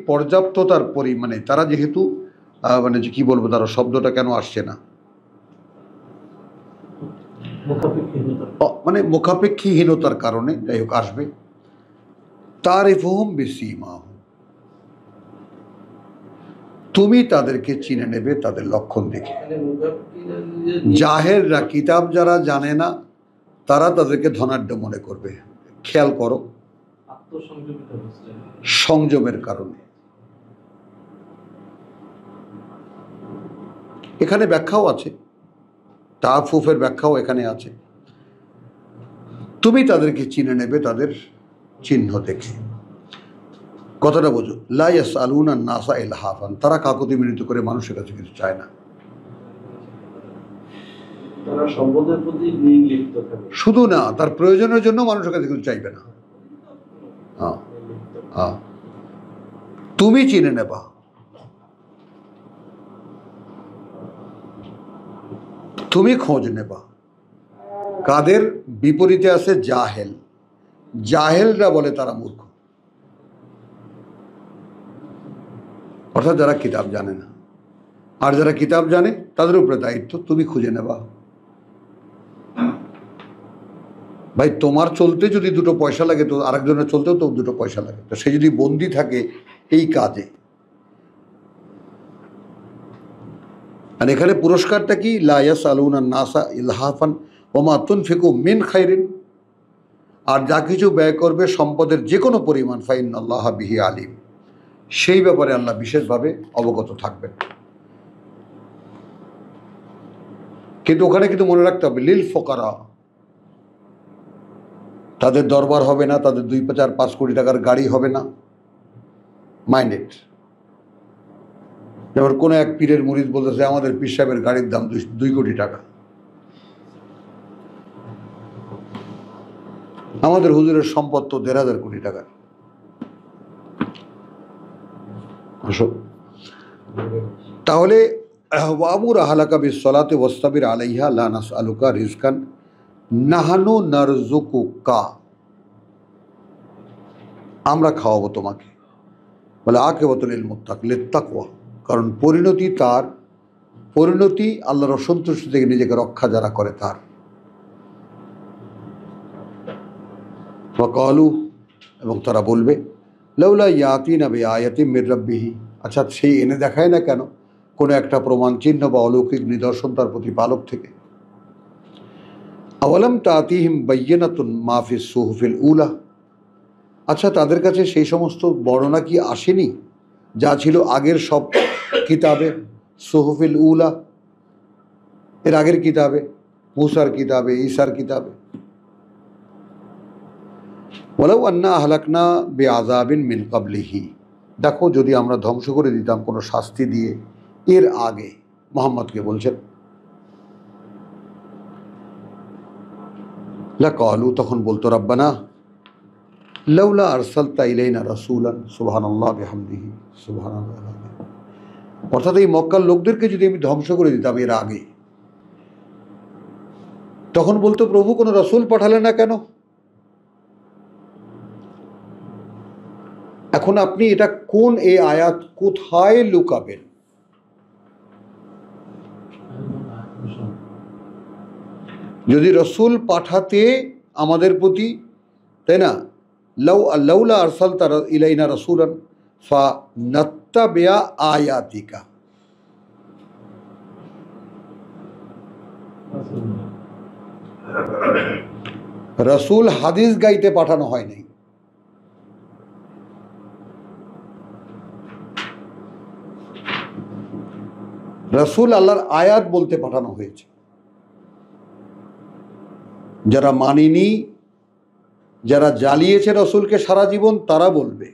S1: পর্যাপ্ততার পরিমাণে, তারা যেহেতু মানে যে কি বলবো, তারা শব্দটা কেন আসছে না, মানে মুখাপেক্ষীহীনতার কারণে যাই হোক আসবে। তারিফুহুম বিসীমাহুম, তুমি তাদেরকে চিনে নেবে তাদের লক্ষণ দেখে। জাহেররা, কিতাব যারা জানে না তারা তাদেরকে ধনাঢ্য মনে করবে। খেয়াল করো, সংযমের কারণে। এখানে ব্যাখ্যাও আছে, তাআফফুফের ব্যাখ্যাও এখানে আছে। তুমি তাদেরকে চিনে নেবে তাদের চিহ্ন দেখে। কথাটা বোঝো, লা ইয়াসআলুনা নাসা ইলহাফান, তারা কাকুতি মিনতি করে মানুষের কাছে কিছু চায় না।
S2: তারা সম্পদের প্রতি নির্লিপ্ত থাকে।
S1: শুধু না, তার প্রয়োজনের জন্য মানুষের কাছে কিছু চাইবে না। তুমি চিনে নেবা। তুমি খোঁজ নেবা। কাদের বিপরীতে আছে জাহেল। জাহেলরা বলে তারা মূর্খ, অর্থাৎ যারা কিতাব জানে না। আর যারা কিতাব জানে তাদের উপরে দায়িত্ব তুমি খুঁজে নেবা। ভাই, তোমার চলতে যদি দুটো পয়সা লাগে তো আরেকজনের চলতেও তো দুটো পয়সা লাগে। তো সে যদি বন্দি থাকে এই কাজে, আর এখানে পুরস্কারটা কি? লা ইয়াসআলুনা নাসা ইলহাফান ওয়া মা তুনফিকু মিন খাইরিন, আর যা কিছু ব্যয় করবে সম্পদের যে কোনো পরিমাণ, ফাইন্নাল্লাহা বিহি আলিম, সেই ব্যাপারে আল্লাহ বিশেষভাবে অবগত থাকবেন। কিন্তু ওখানে কিন্তু মনে রাখতে হবে, লিল ফোকারা, তাদের দরবার হবে না, তাদের 2-4-5 কোটি টাকার গাড়ি হবে না। মাইন্ডেড। যেমন কোনো এক পীরের মুরিদ বলতেছে আমাদের পীর সাহেবের গাড়ির দাম 2 কোটি টাকা, আমাদের হুজুরের সম্পদ তো 1,500 কোটি টাকা। তাহলে ওয়ামুর আহলাকা বিসসালাতি ওয়াসতাবির আলাইহা লা নাসআলুকা রিজকান নাহনু নারযুকুকা, আমরা খাওয়াবো তোমাকে। বলে আকিবাতুল লিত্তাকওয়া, কারণ পরিণতি আল্লাহর অসন্তুষ্টি থেকে নিজেকে রক্ষা যারা করে তার। ওয়াকালু, এবং তারা বলবে লাউলা ইয়াতিনা বিআয়াতিম মির রাব্বিহি, আচ্ছা সেই এনে দেখায় না কেন কোনো একটা প্রমাণ চিহ্ন বা অলৌকিক নিদর্শন তার প্রতিপালক থেকে। আওয়ালাম তাতিহিম বায়্যিনাতুন মা ফিস সুহুফিল উলা, আচ্ছা তাদের কাছে সেই সমস্ত বর্ণনা কি আসেনি যা ছিল আগের সব কিতাবে? সুহুফিল উলা, এর আগের কিতাবে, মুসার কিতাবে, ঈসার কিতাবে। ওয়ালাউ আন্না আহলাকনা বিআযাবিন মিন ক্বাবলিহি, দেখো যদি আমরা ধ্বংস করে দিতাম কোনো শাস্তি দিয়ে এর আগে। মুহাম্মদকে বলছেন। লাকালু, তখন বলতো রব্বানা লাউলা আরসালতা ইলাইনা রাসূলান, সুবহানাল্লাহ বিহামদিহি সুবহানাল্লাহ। অর্থাৎ এই মক্কার লোকদেরকে যদি আমি ধ্বংস করে দিতাম এর আগে, তখন বলতো প্রভু কোনো রাসূল পাঠালেন না কেন? এখন আপনি এটা কোন এই আয়াত কোথায় লুকাবেন? যদি রসুল পাঠাতে আমাদের প্রতি, তাই না, লাউলা আরসালতা ইলাইনা রাসূলান ফানাত্তাবিআ আয়াতিকা, রসুল হাদিস গাইতে পাঠানো হয় নাই। রসুল আল্লাহর আয়াত বলতে পাঠানো হয়েছে। যারা মানিনি, যারা জ্বালিয়েছে রসুলকে সারা জীবন, তারা বলবে।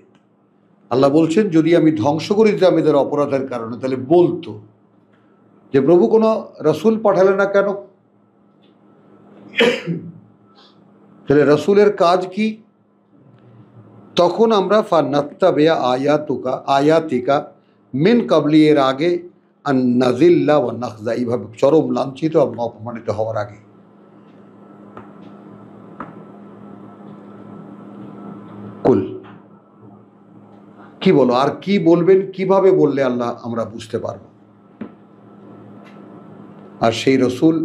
S1: আল্লাহ বলছেন যদি আমি ধ্বংস করে দিতাম এদের অপরাধের কারণে, তাহলে বলতো যে প্রভু কোনো রসুল পাঠালে না কেন? তাহলে রসুলের কাজ কি? তখন আমরা ফানাত্তাবিআ আয়াতিকা মিন ক্বাবলি, এর আগে, আন নাযিল্লা ওয়া নাখজা, এইভাবে চরম লাঞ্ছিত এবং অপমানিত হওয়ার আগে। কুল, কি বলো? আর কি বলবেন? কিভাবে বললে আল্লাহ আমরা বুঝতে পারব? আর সেই রসুল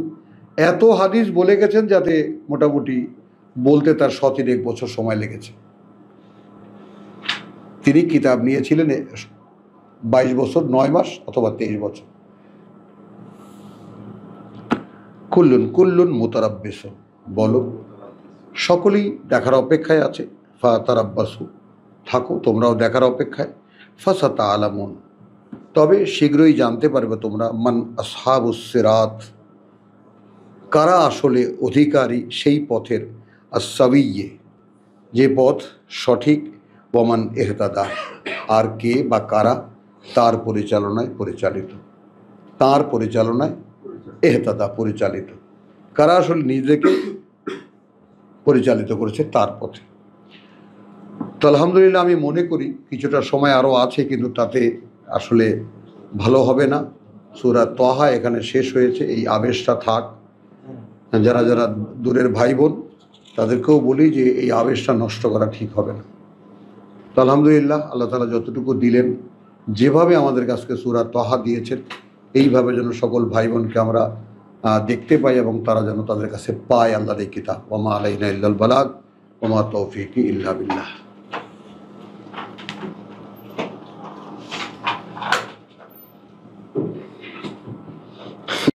S1: এত হাদিস বলে গেছেন যাতে মোটামুটি বলতে তার 1 বছর সময় লেগেছে। তিনি কিতাব নিয়েছিলেন 22 বছর 9 মাস অথবা 23 বছর। কুল্লুন মুতারাব্বিসুন, বলো সকলেই দেখার অপেক্ষায় আছে। ফাতারাব্বাসু, থাকো তোমরাও দেখার অপেক্ষায়। ফাসাতাআলামুন, তবে শীঘ্রই জানতে পারবে তোমরা মান আসহাবুস সিরাত, কারা আসলে অধিকারী সেই পথের, আসসাবিয়্যে, যে পথ সঠিক, ওয়ামান ইহতাদা, আর কে বা কারা তার পরিচালনায় পরিচালিত, তার পরিচালনায় এহতাদা পরিচালিত, কারা আসলে নিজেকে পরিচালিত করেছে তার পথে। তো আলহামদুলিল্লাহ আমি মনে করি কিছুটা সময় আরও আছে, কিন্তু তাতে আসলে ভালো হবে না। সূরা তাহা এখানে শেষ হয়েছে, এই আবেশটা থাক। যারা যারা দূরের ভাই বোন তাদেরকেও বলি যে এই আবেশটা নষ্ট করা ঠিক হবে না। তো আলহামদুলিল্লাহ আল্লাহ তাআলা যতটুকু দিলেন, যেভাবে আমাদের কাছে সূরা তাহা দিয়েছেন, এইভাবে যেন সকল ভাই বোনকে আমরা দেখতে পাই এবং তারা যেন তাদের কাছে পায় আল্লাহর এই কিতাব। ওয়া মা আলাইনা ইল্লাল বালাগ ওয়া মা তৌফিকি ইল্লা বিল্লাহ।